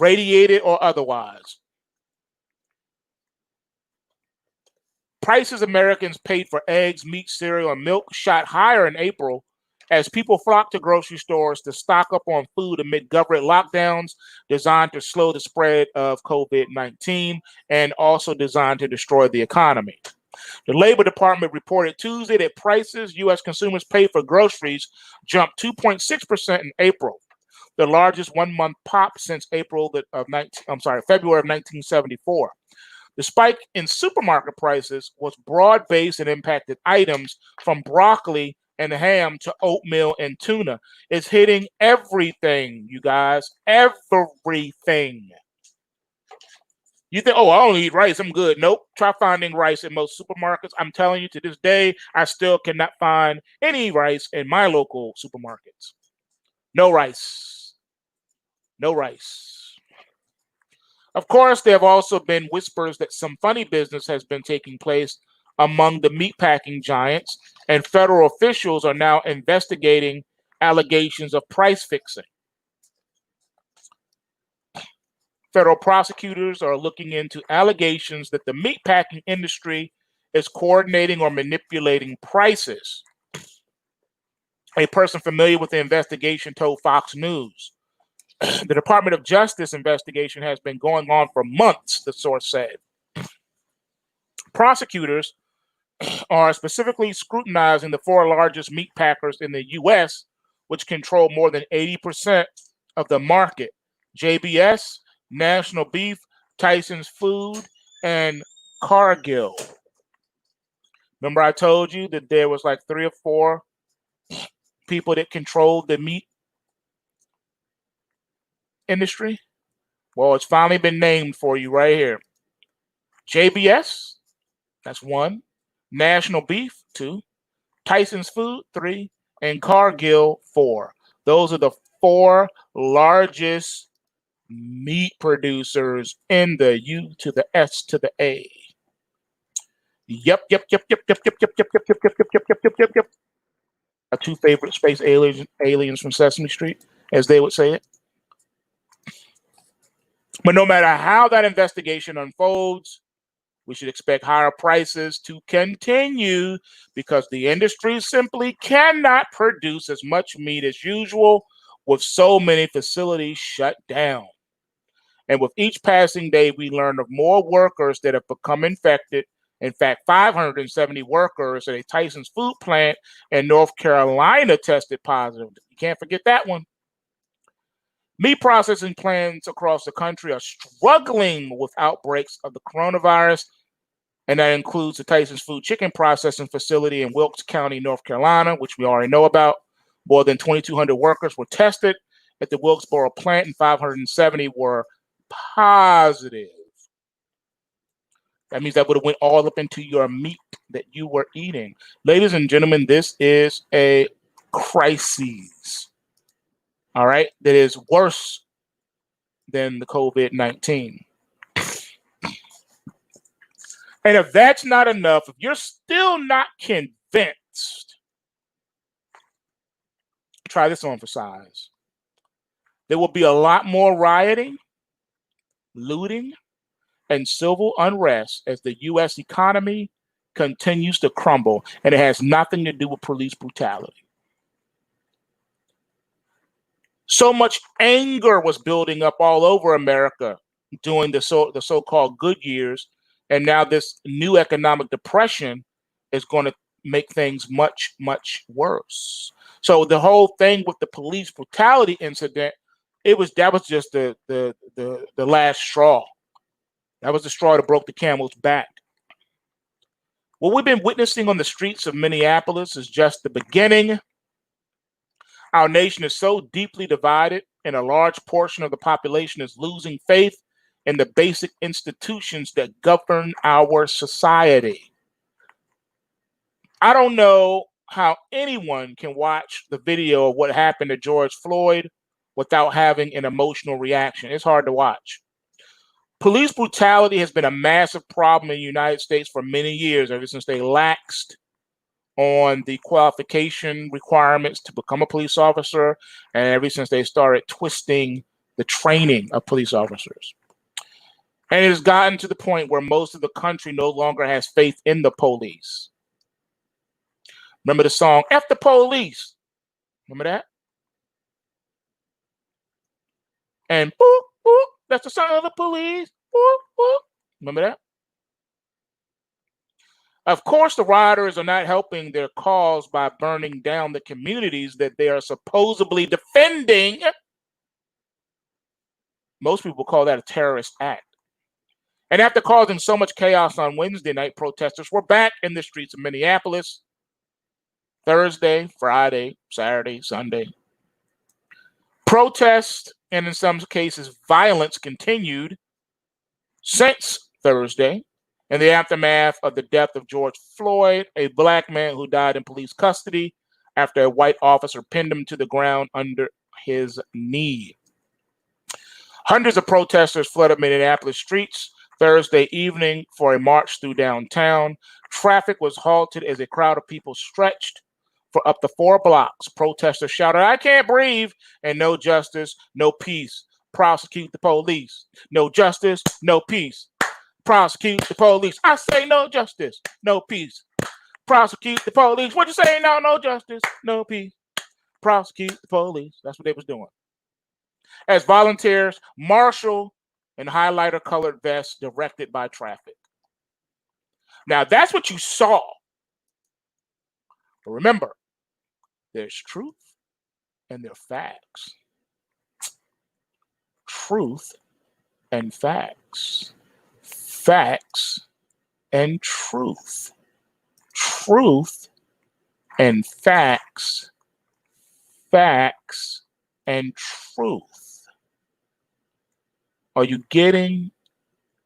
A: Radiated or otherwise. Prices Americans paid for eggs, meat, cereal, and milk shot higher in April as people flocked to grocery stores to stock up on food amid government lockdowns designed to slow the spread of COVID-19 and also designed to destroy the economy. The Labor Department reported Tuesday that prices U.S. consumers paid for groceries jumped 2.6% in April, the largest one-month pop since February of 1974. The spike in supermarket prices was broad-based and impacted items from broccoli and ham to oatmeal and tuna. It's hitting everything, you guys. Everything. You think, oh, I only eat rice, I'm good. Nope. Try finding rice in most supermarkets. I'm telling you, to this day, I still cannot find any rice in my local supermarkets. No rice. No rice. Of course, there have also been whispers that some funny business has been taking place among the meatpacking giants, and federal officials are now investigating allegations of price fixing. Federal prosecutors are looking into allegations that the meatpacking industry is coordinating or manipulating prices. A person familiar with the investigation told Fox News. The Department of Justice investigation has been going on for months, the source said. Prosecutors are specifically scrutinizing the 4 largest meat packers in the U.S., which control more than 80% of the market: JBS, National Beef, Tyson's Food, and Cargill. Remember I told you that there was like 3 or 4 people that controlled the meat industry? Well, it's finally been named for you right here. JBS, that's 1. National Beef, 2. Tyson's Food, 3. And Cargill, 4. Those are the 4 largest meat producers in the U to the S to the A. Yep. Our 2 favorite space aliens from Sesame Street, as they would say it. But no matter how that investigation unfolds, we should expect higher prices to continue because the industry simply cannot produce as much meat as usual with so many facilities shut down. And with each passing day, we learn of more workers that have become infected. In fact, 570 workers at a Tyson's food plant in North Carolina tested positive. You can't forget that one. Meat processing plants across the country are struggling with outbreaks of the coronavirus, and that includes the Tyson's Food chicken processing facility in Wilkes County, North Carolina, which we already know about. More than 2,200 workers were tested at the Wilkesboro plant, and 570 were positive. That means that would have went all up into your meat that you were eating. Ladies and gentlemen, this is a crisis. All right, that is worse than the COVID-19. And if that's not enough, if you're still not convinced, try this on for size. There will be a lot more rioting, looting, and civil unrest as the U.S. economy continues to crumble, and it has nothing to do with police brutality. So much anger was building up all over America during the so-called good years, and now this new economic depression is going to make things much, much worse. So the whole thing with the police brutality incident, that was just the last straw. That was the straw that broke the camel's back. What we've been witnessing on the streets of Minneapolis is just the beginning. Our nation is so deeply divided, and a large portion of the population is losing faith in the basic institutions that govern our society. I don't know how anyone can watch the video of what happened to George Floyd without having an emotional reaction. It's hard to watch. Police brutality has been a massive problem in the United States for many years, ever since they laxed on the qualification requirements to become a police officer, and ever since they started twisting the training of police officers. And it has gotten to the point where most of the country no longer has faith in the police. Remember the song, F the Police? Remember that? And boop, boop, that's the sound of the police. Boop, boop. Remember that? Of course, the rioters are not helping their cause by burning down the communities that they are supposedly defending. Most people call that a terrorist act. And after causing so much chaos on Wednesday night, protesters were back in the streets of Minneapolis Thursday, Friday, Saturday, Sunday. Protests, and in some cases, violence continued since Thursday. In the aftermath of the death of George Floyd, a black man who died in police custody after a white officer pinned him to the ground under his knee. Hundreds of protesters flooded Minneapolis streets Thursday evening for a march through downtown. Traffic was halted as a crowd of people stretched for up to 4 blocks. Protesters shouted, "I can't breathe," and "No justice, no peace. Prosecute the police. No justice, no peace. Prosecute the police. I say no justice, no peace. Prosecute the police." What you say? No justice, no peace. Prosecute the police. That's what they was doing. As volunteers marshal in highlighter colored vests directed by traffic. Now that's what you saw. But remember, there's truth and there's facts. Truth and facts. Facts and truth. Truth and facts. Facts and truth. Are you getting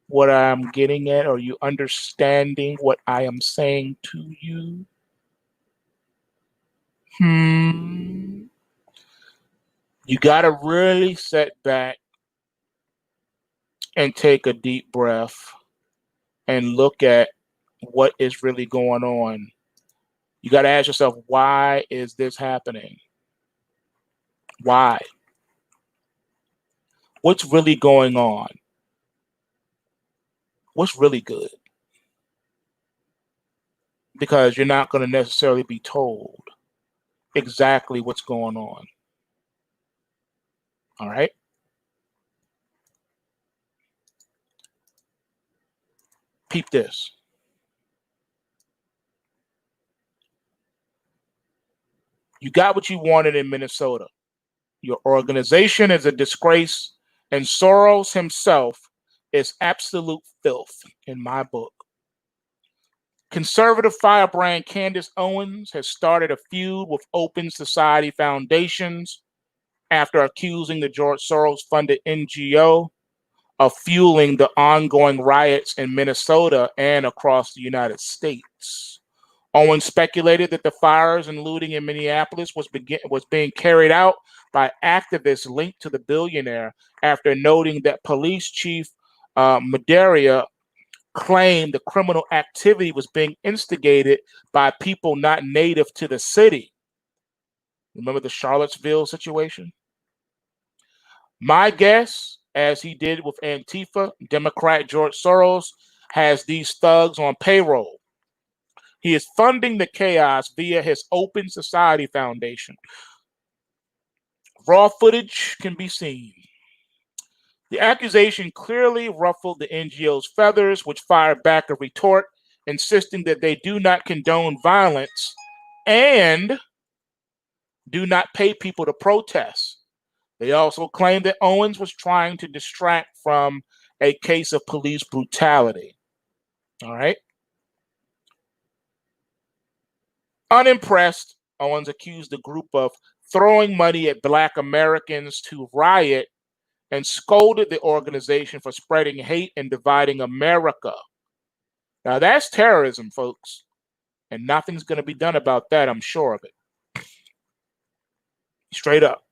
A: what I'm getting at? Are you understanding what I am saying to you? You got to really sit back and take a deep breath and look at what is really going on. You got to ask yourself, why is this happening? Why? What's really going on? What's really good? Because you're not going to necessarily be told exactly what's going on. All right? Peep this. You got what you wanted in Minnesota. Your organization is a disgrace, and Soros himself is absolute filth in my book. Conservative firebrand Candace Owens has started a feud with Open Society Foundations after accusing the George Soros-funded NGO of fueling the ongoing riots in Minnesota and across the United States. Owens speculated that the fires and looting in Minneapolis was being carried out by activists linked to the billionaire after noting that police chief Madaria claimed the criminal activity was being instigated by people not native to the city. Remember the Charlottesville situation? My guess, as he did with Antifa, Democrat George Soros has these thugs on payroll. He is funding the chaos via his Open Society Foundation. Raw footage can be seen. The accusation clearly ruffled the NGO's feathers, which fired back a retort, insisting that they do not condone violence and do not pay people to protest. They also claimed that Owens was trying to distract from a case of police brutality. All right. Unimpressed, Owens accused the group of throwing money at Black Americans to riot and scolded the organization for spreading hate and dividing America. Now, that's terrorism, folks, and nothing's going to be done about that, I'm sure of it. Straight up.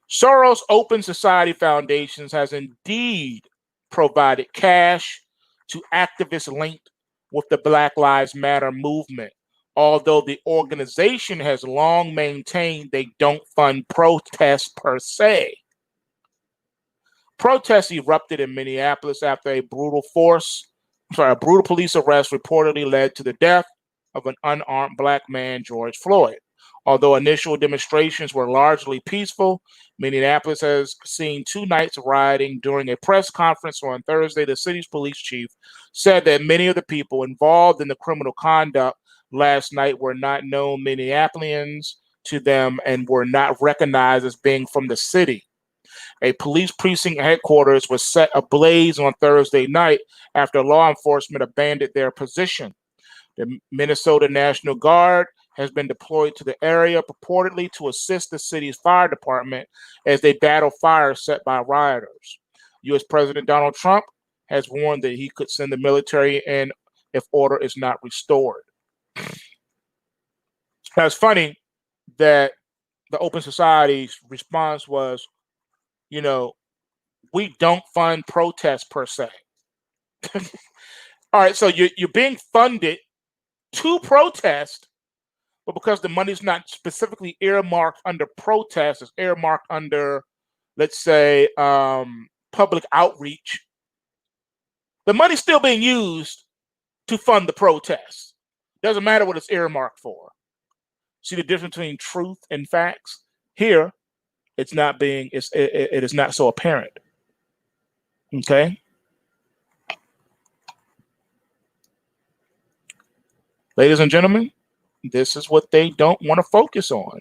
A: Soros Open Society Foundations has indeed provided cash to activists linked with the Black Lives Matter movement, although the organization has long maintained they don't fund protests per se. Protests erupted in Minneapolis after a brutal police arrest reportedly led to the death of an unarmed Black man, George Floyd. Although initial demonstrations were largely peaceful, Minneapolis has seen 2 nights of rioting. During a press conference on Thursday, the city's police chief said that many of the people involved in the criminal conduct last night were not known Minneapolis to them and were not recognized as being from the city. A police precinct headquarters was set ablaze on Thursday night after law enforcement abandoned their position. The Minnesota National Guard has been deployed to the area purportedly to assist the city's fire department as they battle fires set by rioters. U.S. President Donald Trump has warned that he could send the military in if order is not restored. Now, it's funny that the Open Society's response was, we don't fund protests per se. All right, so you're being funded to protest, but because the money's not specifically earmarked under protest, it's earmarked under, let's say, public outreach, the money's still being used to fund the protests. Doesn't matter what it's earmarked for. See the difference between truth and facts? Here, it is not so apparent. Okay? Ladies and gentlemen, this is what they don't want to focus on.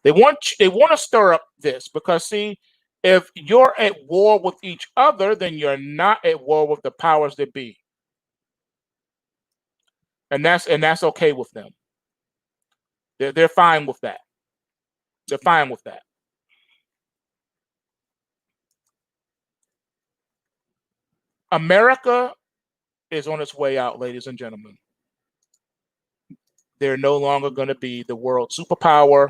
A: They want to stir up this because, see, if you're at war with each other, then you're not at war with the powers that be. And that's okay with them. They're fine with that. They're fine with that. America is on its way out, ladies and gentlemen. They're no longer going to be the world superpower.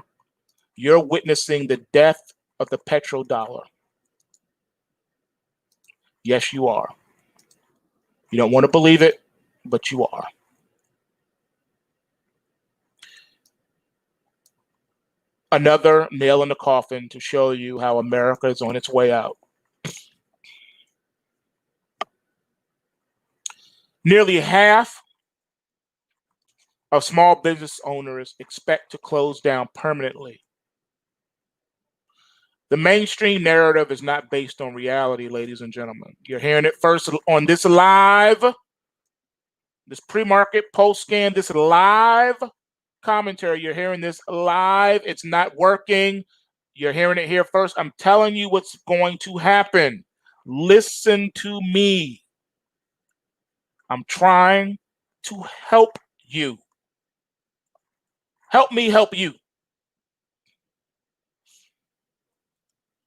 A: You're witnessing the death of the petrodollar. Yes, you are. You don't want to believe it, but you are. Another nail in the coffin to show you how America is on its way out. Nearly half of small business owners expect to close down permanently. The mainstream narrative is not based on reality, ladies and gentlemen. You're hearing it first on this live, this PreMarket, PulseScan, this live commentary. You're hearing this live. It's not working. You're hearing it here first. I'm telling you what's going to happen. Listen to me. I'm trying to help you. Help me help you.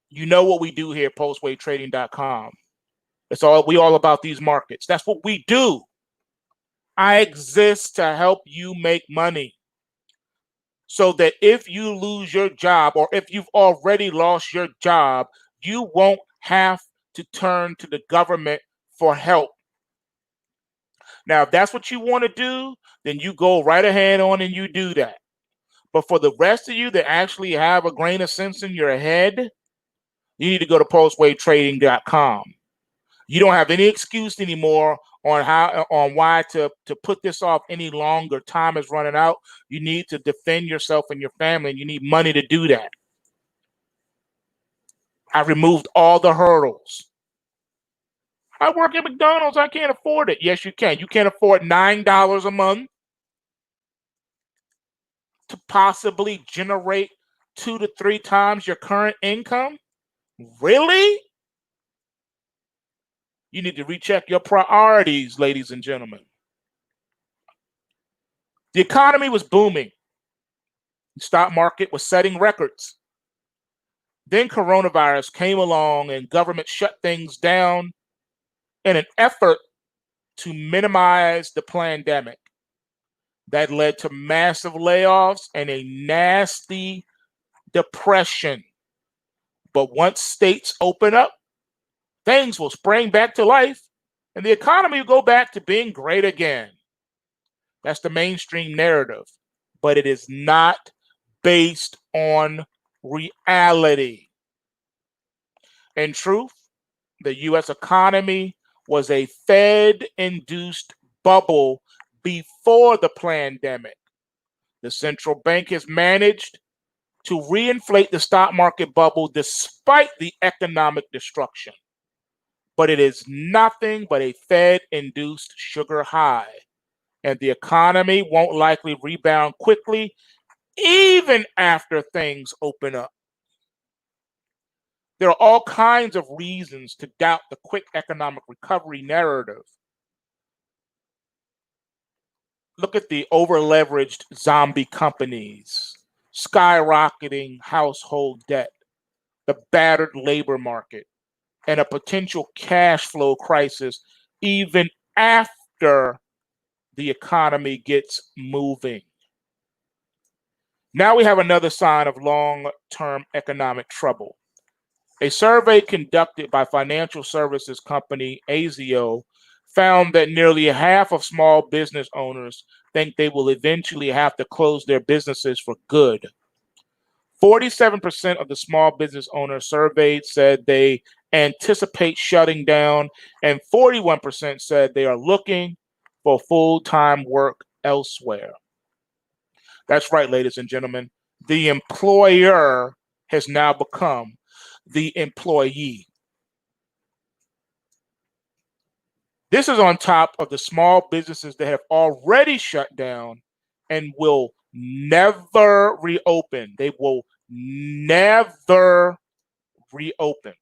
A: You know what we do here at PulseWaveTrading.com. We all about these markets. That's what we do. I exist to help you make money so that if you lose your job or if you've already lost your job, you won't have to turn to the government for help. Now, if that's what you want to do, then you go right ahead on and you do that. But for the rest of you that actually have a grain of sense in your head, you need to go to PulseWaveTrading.com. You don't have any excuse anymore on why to put this off any longer. Time is running out. You need to defend yourself and your family, and you need money to do that. I removed all the hurdles. I work at McDonald's. I can't afford it. Yes, you can. You can't afford $9 a month to possibly generate 2 to 3 times your current income? Really? You need to recheck your priorities, ladies and gentlemen. The economy was booming. The stock market was setting records. Then coronavirus came along and government shut things down in an effort to minimize the pandemic. That led to massive layoffs and a nasty depression. But once states open up, things will spring back to life and the economy will go back to being great again. That's the mainstream narrative, but it is not based on reality. In truth, the U.S. economy was a Fed-induced bubble before the pandemic. The central bank has managed to reinflate the stock market bubble despite the economic destruction. But it is nothing but a Fed-induced sugar high. And the economy won't likely rebound quickly, even after things open up. There are all kinds of reasons to doubt the quick economic recovery narrative. Look at the over-leveraged zombie companies, skyrocketing household debt, the battered labor market, and a potential cash flow crisis even after the economy gets moving. Now we have another sign of long-term economic trouble. A survey conducted by financial services company HCQ found that nearly half of small business owners think they will eventually have to close their businesses for good. 47% of the small business owners surveyed said they anticipate shutting down, and 41% said they are looking for full-time work elsewhere. That's right, ladies and gentlemen. The employer has now become the employee. This is on top of the small businesses that have already shut down and will never reopen. They will never reopen.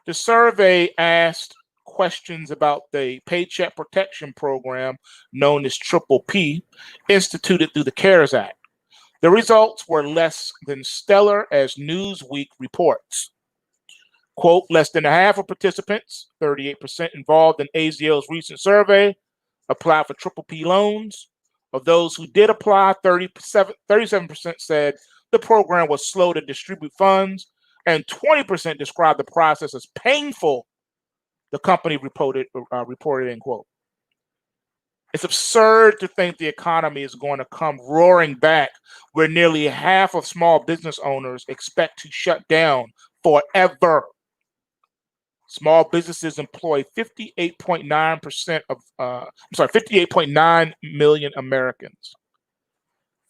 A: The survey asked questions about the Paycheck Protection Program, known as Triple P, instituted through the CARES Act. The results were less than stellar, as Newsweek reports. Quote, less than half of participants, 38% involved in AZL's recent survey, applied for triple P loans. Of those who did apply, 37% said the program was slow to distribute funds, and 20% described the process as painful, the company reported in quote. It's absurd to think the economy is going to come roaring back where nearly half of small business owners expect to shut down forever. Small businesses employ 58.9 million Americans.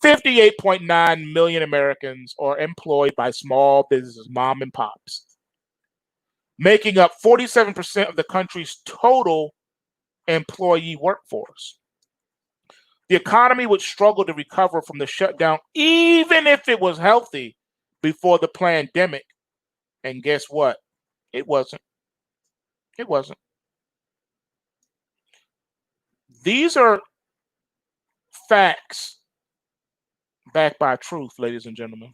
A: 58.9 million Americans are employed by small businesses, mom and pops, making up 47% of the country's total employee workforce. The economy would struggle to recover from the shutdown, even if it was healthy before the pandemic. And guess what? It wasn't. It wasn't. These are facts backed by truth, ladies and gentlemen.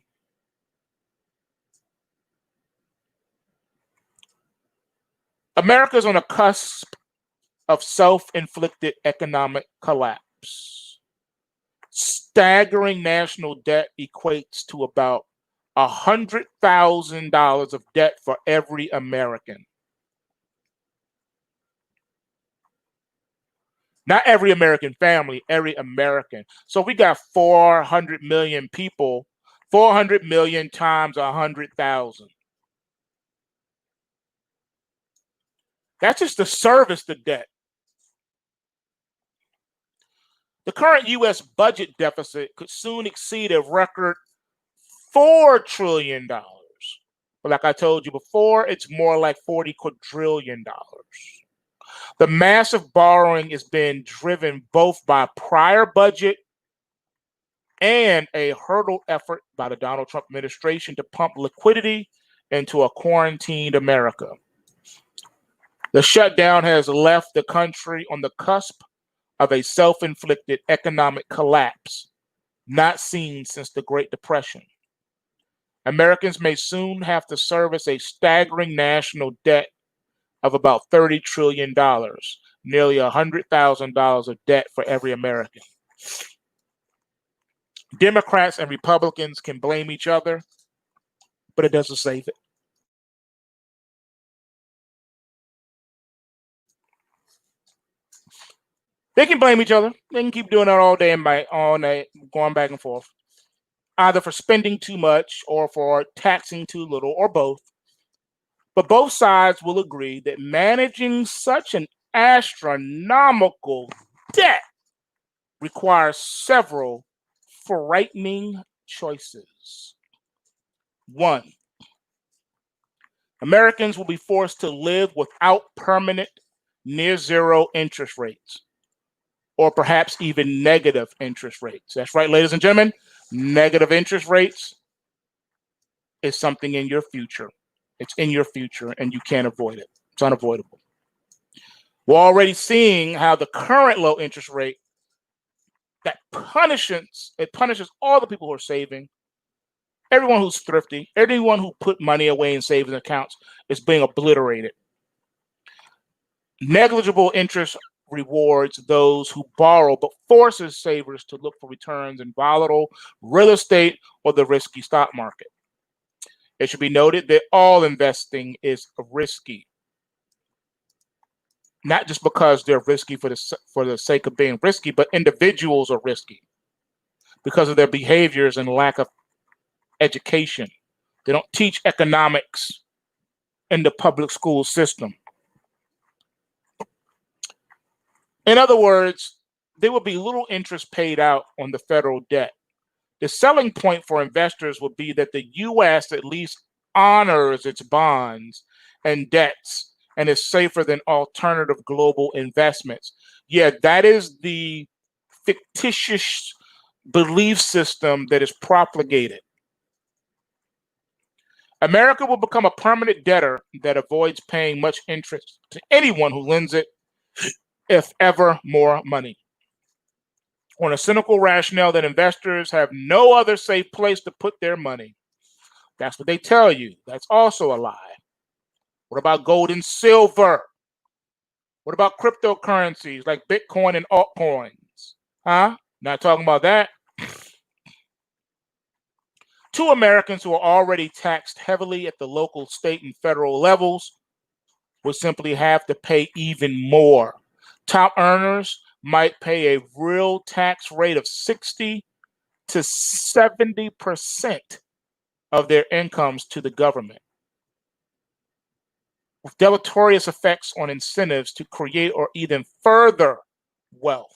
A: America is on the cusp of self-inflicted economic collapse. Staggering national debt equates to about $100,000 of debt for every American. Not every American family, every American. So we got 400 million people, 400 million times 100,000. That's just to service the debt. The current U.S. budget deficit could soon exceed a record $4 trillion. But like I told you before, it's more like $40 quadrillion. The massive borrowing is being driven both by prior budget and a hurdle effort by the Donald Trump administration to pump liquidity into a quarantined America. The shutdown has left the country on the cusp of a self-inflicted economic collapse not seen since the Great Depression. Americans may soon have to service a staggering national debt of about $30 trillion, nearly $100,000 of debt for every American. Democrats and Republicans can blame each other, but it doesn't save it. They can blame each other. They can keep doing that all day and all night, going back and forth, either for spending too much or for taxing too little, or both. But both sides will agree that managing such an astronomical debt requires several frightening choices. One, Americans will be forced to live without permanent near zero interest rates, or perhaps even negative interest rates. That's right, ladies and gentlemen, negative interest rates is something in your future. It's in your future and you can't avoid it. It's unavoidable. We're already seeing how the current low interest rate that punishes all the people who are saving, everyone who's thrifty, everyone who put money away in savings accounts is being obliterated. Negligible interest rewards those who borrow, but forces savers to look for returns in volatile real estate or the risky stock market. It should be noted that all investing is risky, not just because they're risky for the sake of being risky, but individuals are risky because of their behaviors and lack of education. They don't teach economics in the public school system. In other words, there will be little interest paid out on the federal debt. The selling point for investors will be that the U.S. at least honors its bonds and debts and is safer than alternative global investments. Yeah, that is the fictitious belief system that is propagated. America will become a permanent debtor that avoids paying much interest to anyone who lends it, if ever, more money. On a cynical rationale that investors have no other safe place to put their money. That's what they tell you. That's also a lie. What about gold and silver? What about cryptocurrencies like Bitcoin and altcoins? Huh? Not talking about that. Two Americans who are already taxed heavily at the local, state, and federal levels will simply have to pay even more. Top earners might pay a real tax rate of 60 to 70% of their incomes to the government, with deleterious effects on incentives to create or even further wealth.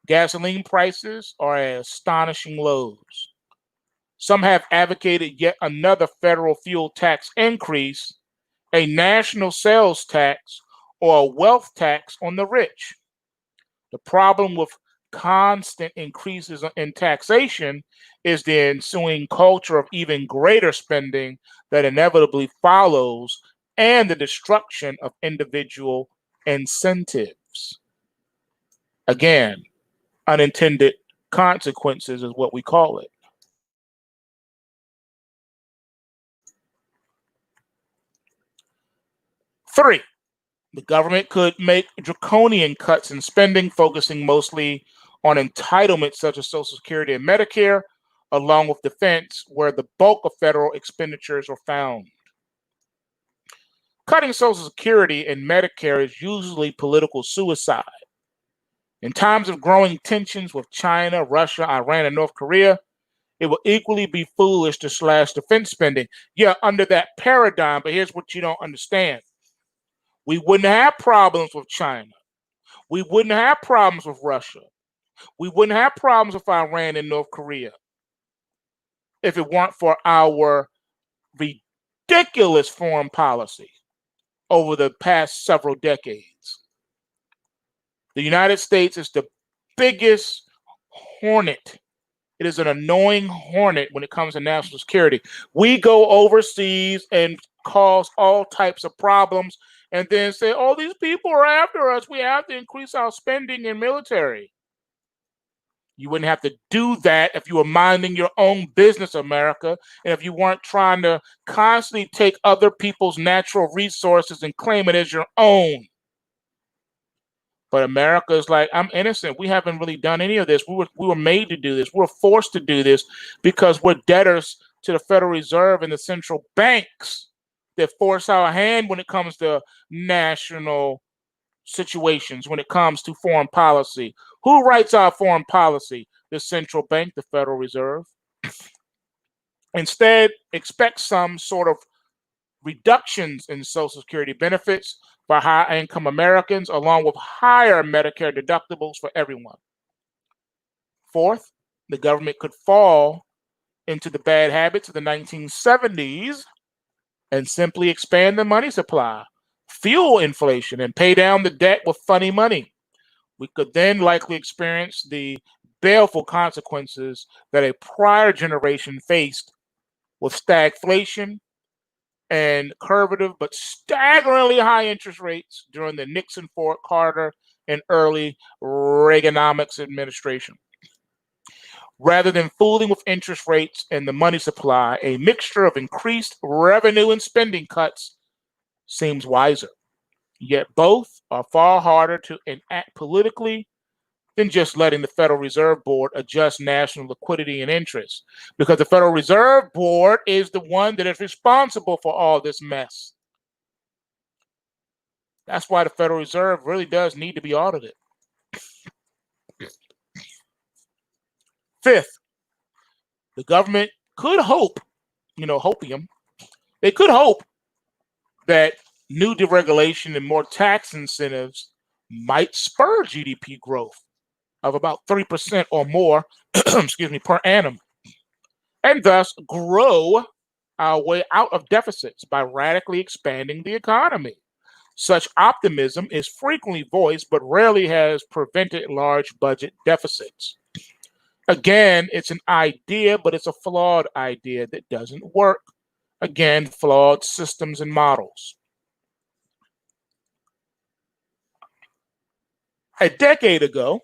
A: Gasoline prices are at astonishing lows. Some have advocated yet another federal fuel tax increase, a national sales tax, or a wealth tax on the rich. The problem with constant increases in taxation is the ensuing culture of even greater spending that inevitably follows, and the destruction of individual incentives. Again, unintended consequences is what we call it. Three, the government could make draconian cuts in spending, focusing mostly on entitlements such as Social Security and Medicare, along with defense, where the bulk of federal expenditures are found. Cutting Social Security and Medicare is usually political suicide. In times of growing tensions with China, Russia, Iran, and North Korea, it will equally be foolish to slash defense spending. Yeah, under that paradigm, but here's what you don't understand. We wouldn't have problems with China. We wouldn't have problems with Russia. We wouldn't have problems with Iran and North Korea if it weren't for our ridiculous foreign policy over the past several decades. The United States is the biggest hornet. It is an annoying hornet when it comes to national security. We go overseas and cause all types of problems and then say, oh, these people are after us. We have to increase our spending in military. You wouldn't have to do that if you were minding your own business, America, and if you weren't trying to constantly take other people's natural resources and claim it as your own. But America is like, I'm innocent. We haven't really done any of this. We were made to do this. We were forced to do this because we're debtors to the Federal Reserve and the central banks that force our hand when it comes to national situations, when it comes to foreign policy. Who writes our foreign policy? The central bank, the Federal Reserve. Instead, expect some sort of reductions in Social Security benefits for high-income Americans, along with higher Medicare deductibles for everyone. Fourth, the government could fall into the bad habits of the 1970s and simply expand the money supply, fuel inflation, and pay down the debt with funny money. We could then likely experience the baleful consequences that a prior generation faced with stagflation and conservative but staggeringly high interest rates during the Nixon, Ford, Carter, and early Reaganomics administration. Rather than fooling with interest rates and the money supply, a mixture of increased revenue and spending cuts seems wiser. Yet both are far harder to enact politically than just letting the Federal Reserve Board adjust national liquidity and interest, because the Federal Reserve Board is the one that is responsible for all this mess. That's why the Federal Reserve really does need to be audited. Fifth, the government could hope, hopium, they could hope that new deregulation and more tax incentives might spur GDP growth of about 3% or more, per annum, and thus grow our way out of deficits by radically expanding the economy. Such optimism is frequently voiced, but rarely has prevented large budget deficits. Again, it's an idea, but it's a flawed idea that doesn't work. Again, flawed systems and models. A decade ago,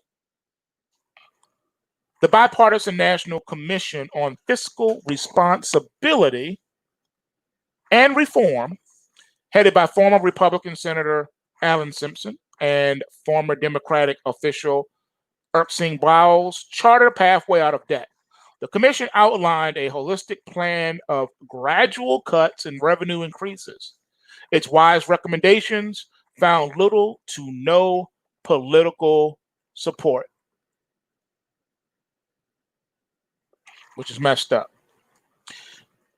A: the Bipartisan National Commission on Fiscal Responsibility and reform, headed by former Republican Senator Alan Simpson and former Democratic official Singh Bowles, chartered a pathway out of debt. The commission outlined a holistic plan of gradual cuts and revenue increases. Its wise recommendations found little to no political support, which is messed up.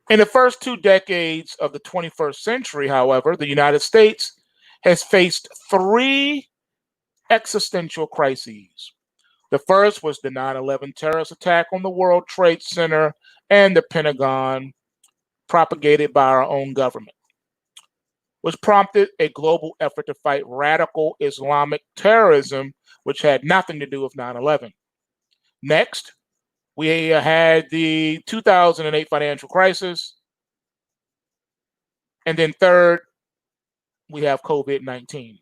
A: In the first 2 decades of the 21st century, however, the United States has faced 3 existential crises. The first was the 9/11 terrorist attack on the World Trade Center and the Pentagon, propagated by our own government, which prompted a global effort to fight radical Islamic terrorism, which had nothing to do with 9/11. Next, we had the 2008 financial crisis. And then third, we have COVID-19.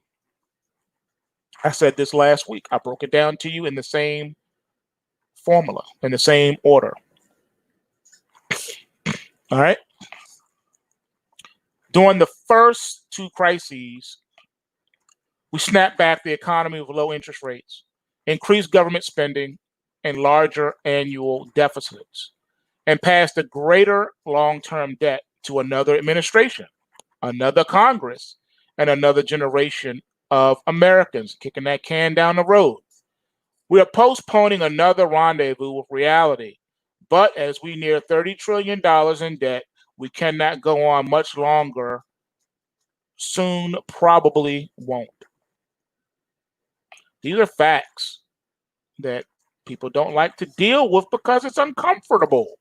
A: I said this last week. I broke it down to you in the same formula, in the same order. All right. During the first 2 crises, we snapped back the economy with low interest rates, increased government spending, and larger annual deficits, and passed a greater long-term debt to another administration, another Congress, and another generation of Americans kicking that can down the road. We are postponing another rendezvous with reality, but as we near $30 trillion in debt, we cannot go on much longer. Soon, probably won't. These are facts that people don't like to deal with because it's uncomfortable.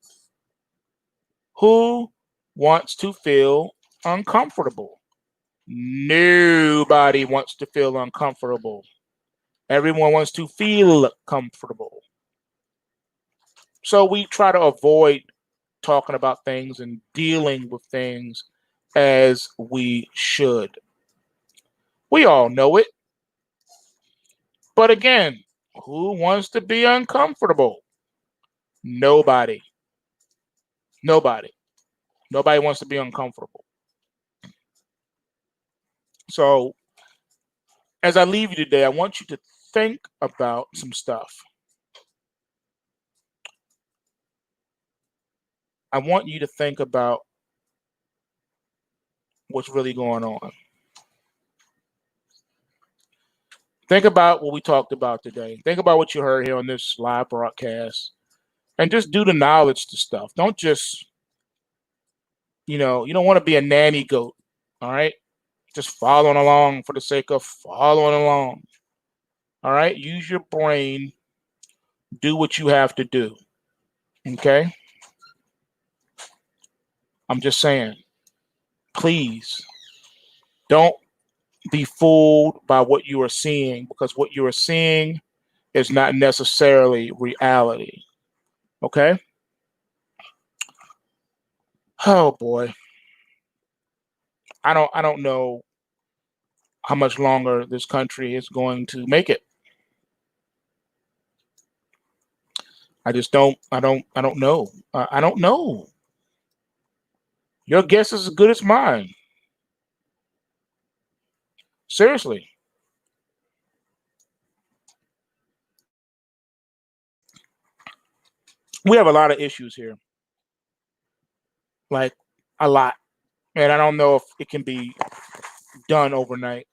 A: Who wants to feel uncomfortable? Nobody wants to feel uncomfortable. Everyone wants to feel comfortable. So we try to avoid talking about things and dealing with things as we should. We all know it. But again, who wants to be uncomfortable? Nobody. Nobody. Nobody wants to be uncomfortable. So as I leave you today, I want you to think about some stuff. I want you to think about what's really going on. Think about what we talked about today. Think about what you heard here on this live broadcast. And just do the knowledge to stuff. Don't just, you don't want to be a nanny goat. All right? Just following along for the sake of following along. All right? Use your brain. Do what you have to do. Okay? I'm just saying, please don't be fooled by what you are seeing, because what you are seeing is not necessarily reality. Okay? Oh boy. I don't know how much longer this country is going to make it. I just don't know. I don't know. Your guess is as good as mine. Seriously. We have a lot of issues here. Like a lot. And I don't know if it can be done overnight.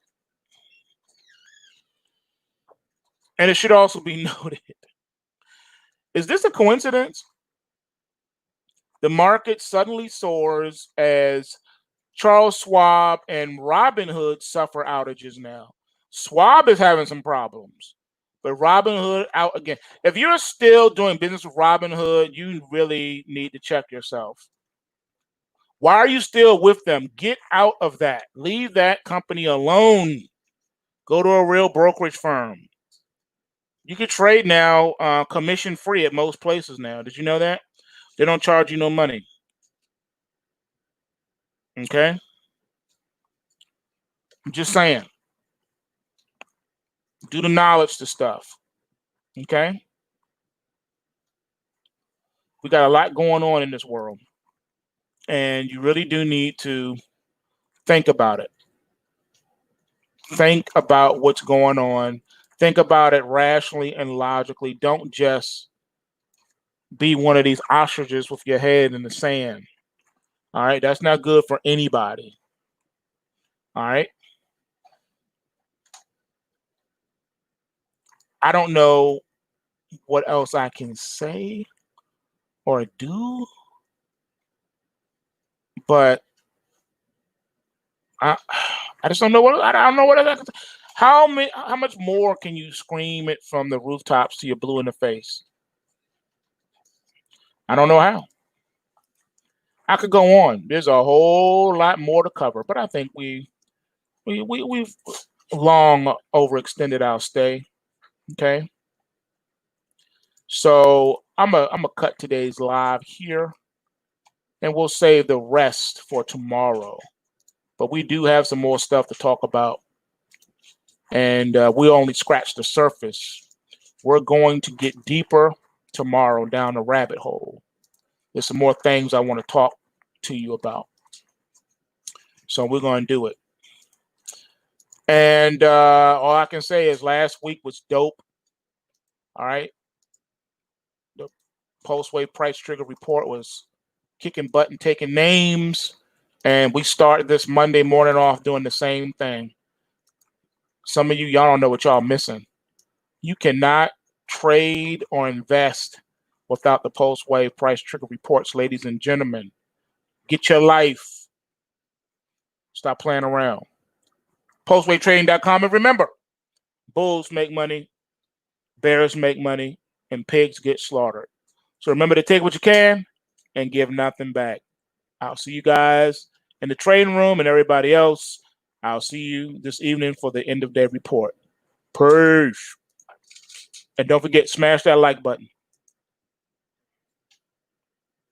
A: And it should also be noted. Is this a coincidence? The market suddenly soars as Charles Schwab and Robinhood suffer outages now. Schwab is having some problems, but Robinhood out again. If you're still doing business with Robinhood, you really need to check yourself. Why are you still with them? Get out of that. Leave that company alone. Go to a real brokerage firm. You can trade now commission free at most places now. Did you know that? They don't charge you no money. Okay? I'm just saying. Do the knowledge to stuff. Okay? We got a lot going on in this world. And you really do need to think about it. Think about what's going on. Think about it rationally and logically. Don't just be one of these ostriches with your head in the sand. All right. That's not good for anybody. All right. I don't know what else I can say or do, but I just don't know what I don't know what else I can say. How much more can you scream it from the rooftops to your blue in the face? I don't know how. I could go on. There's a whole lot more to cover, but I think we've long overextended our stay. Okay. So I'm a cut today's live here, and we'll save the rest for tomorrow. But we do have some more stuff to talk about, and we only scratched the surface. We're going to get deeper tomorrow down the rabbit hole. There's some more things I want to talk to you about. So we're going to do it. And all I can say is last week was dope. All right. The PulseWave price trigger report was kicking butt and taking names. And we started this Monday morning off doing the same thing. Some of y'all don't know what y'all missing. You cannot trade or invest without the PulseWave price trigger reports, ladies and gentlemen. Get your life. Stop playing around. PulseWaveTrading.com. And remember, bulls make money, bears make money, and pigs get slaughtered. So remember to take what you can and give nothing back. I'll see you guys in the trading room, and everybody else, I'll see you this evening for the end of day report. Peace. And don't forget, smash that like button.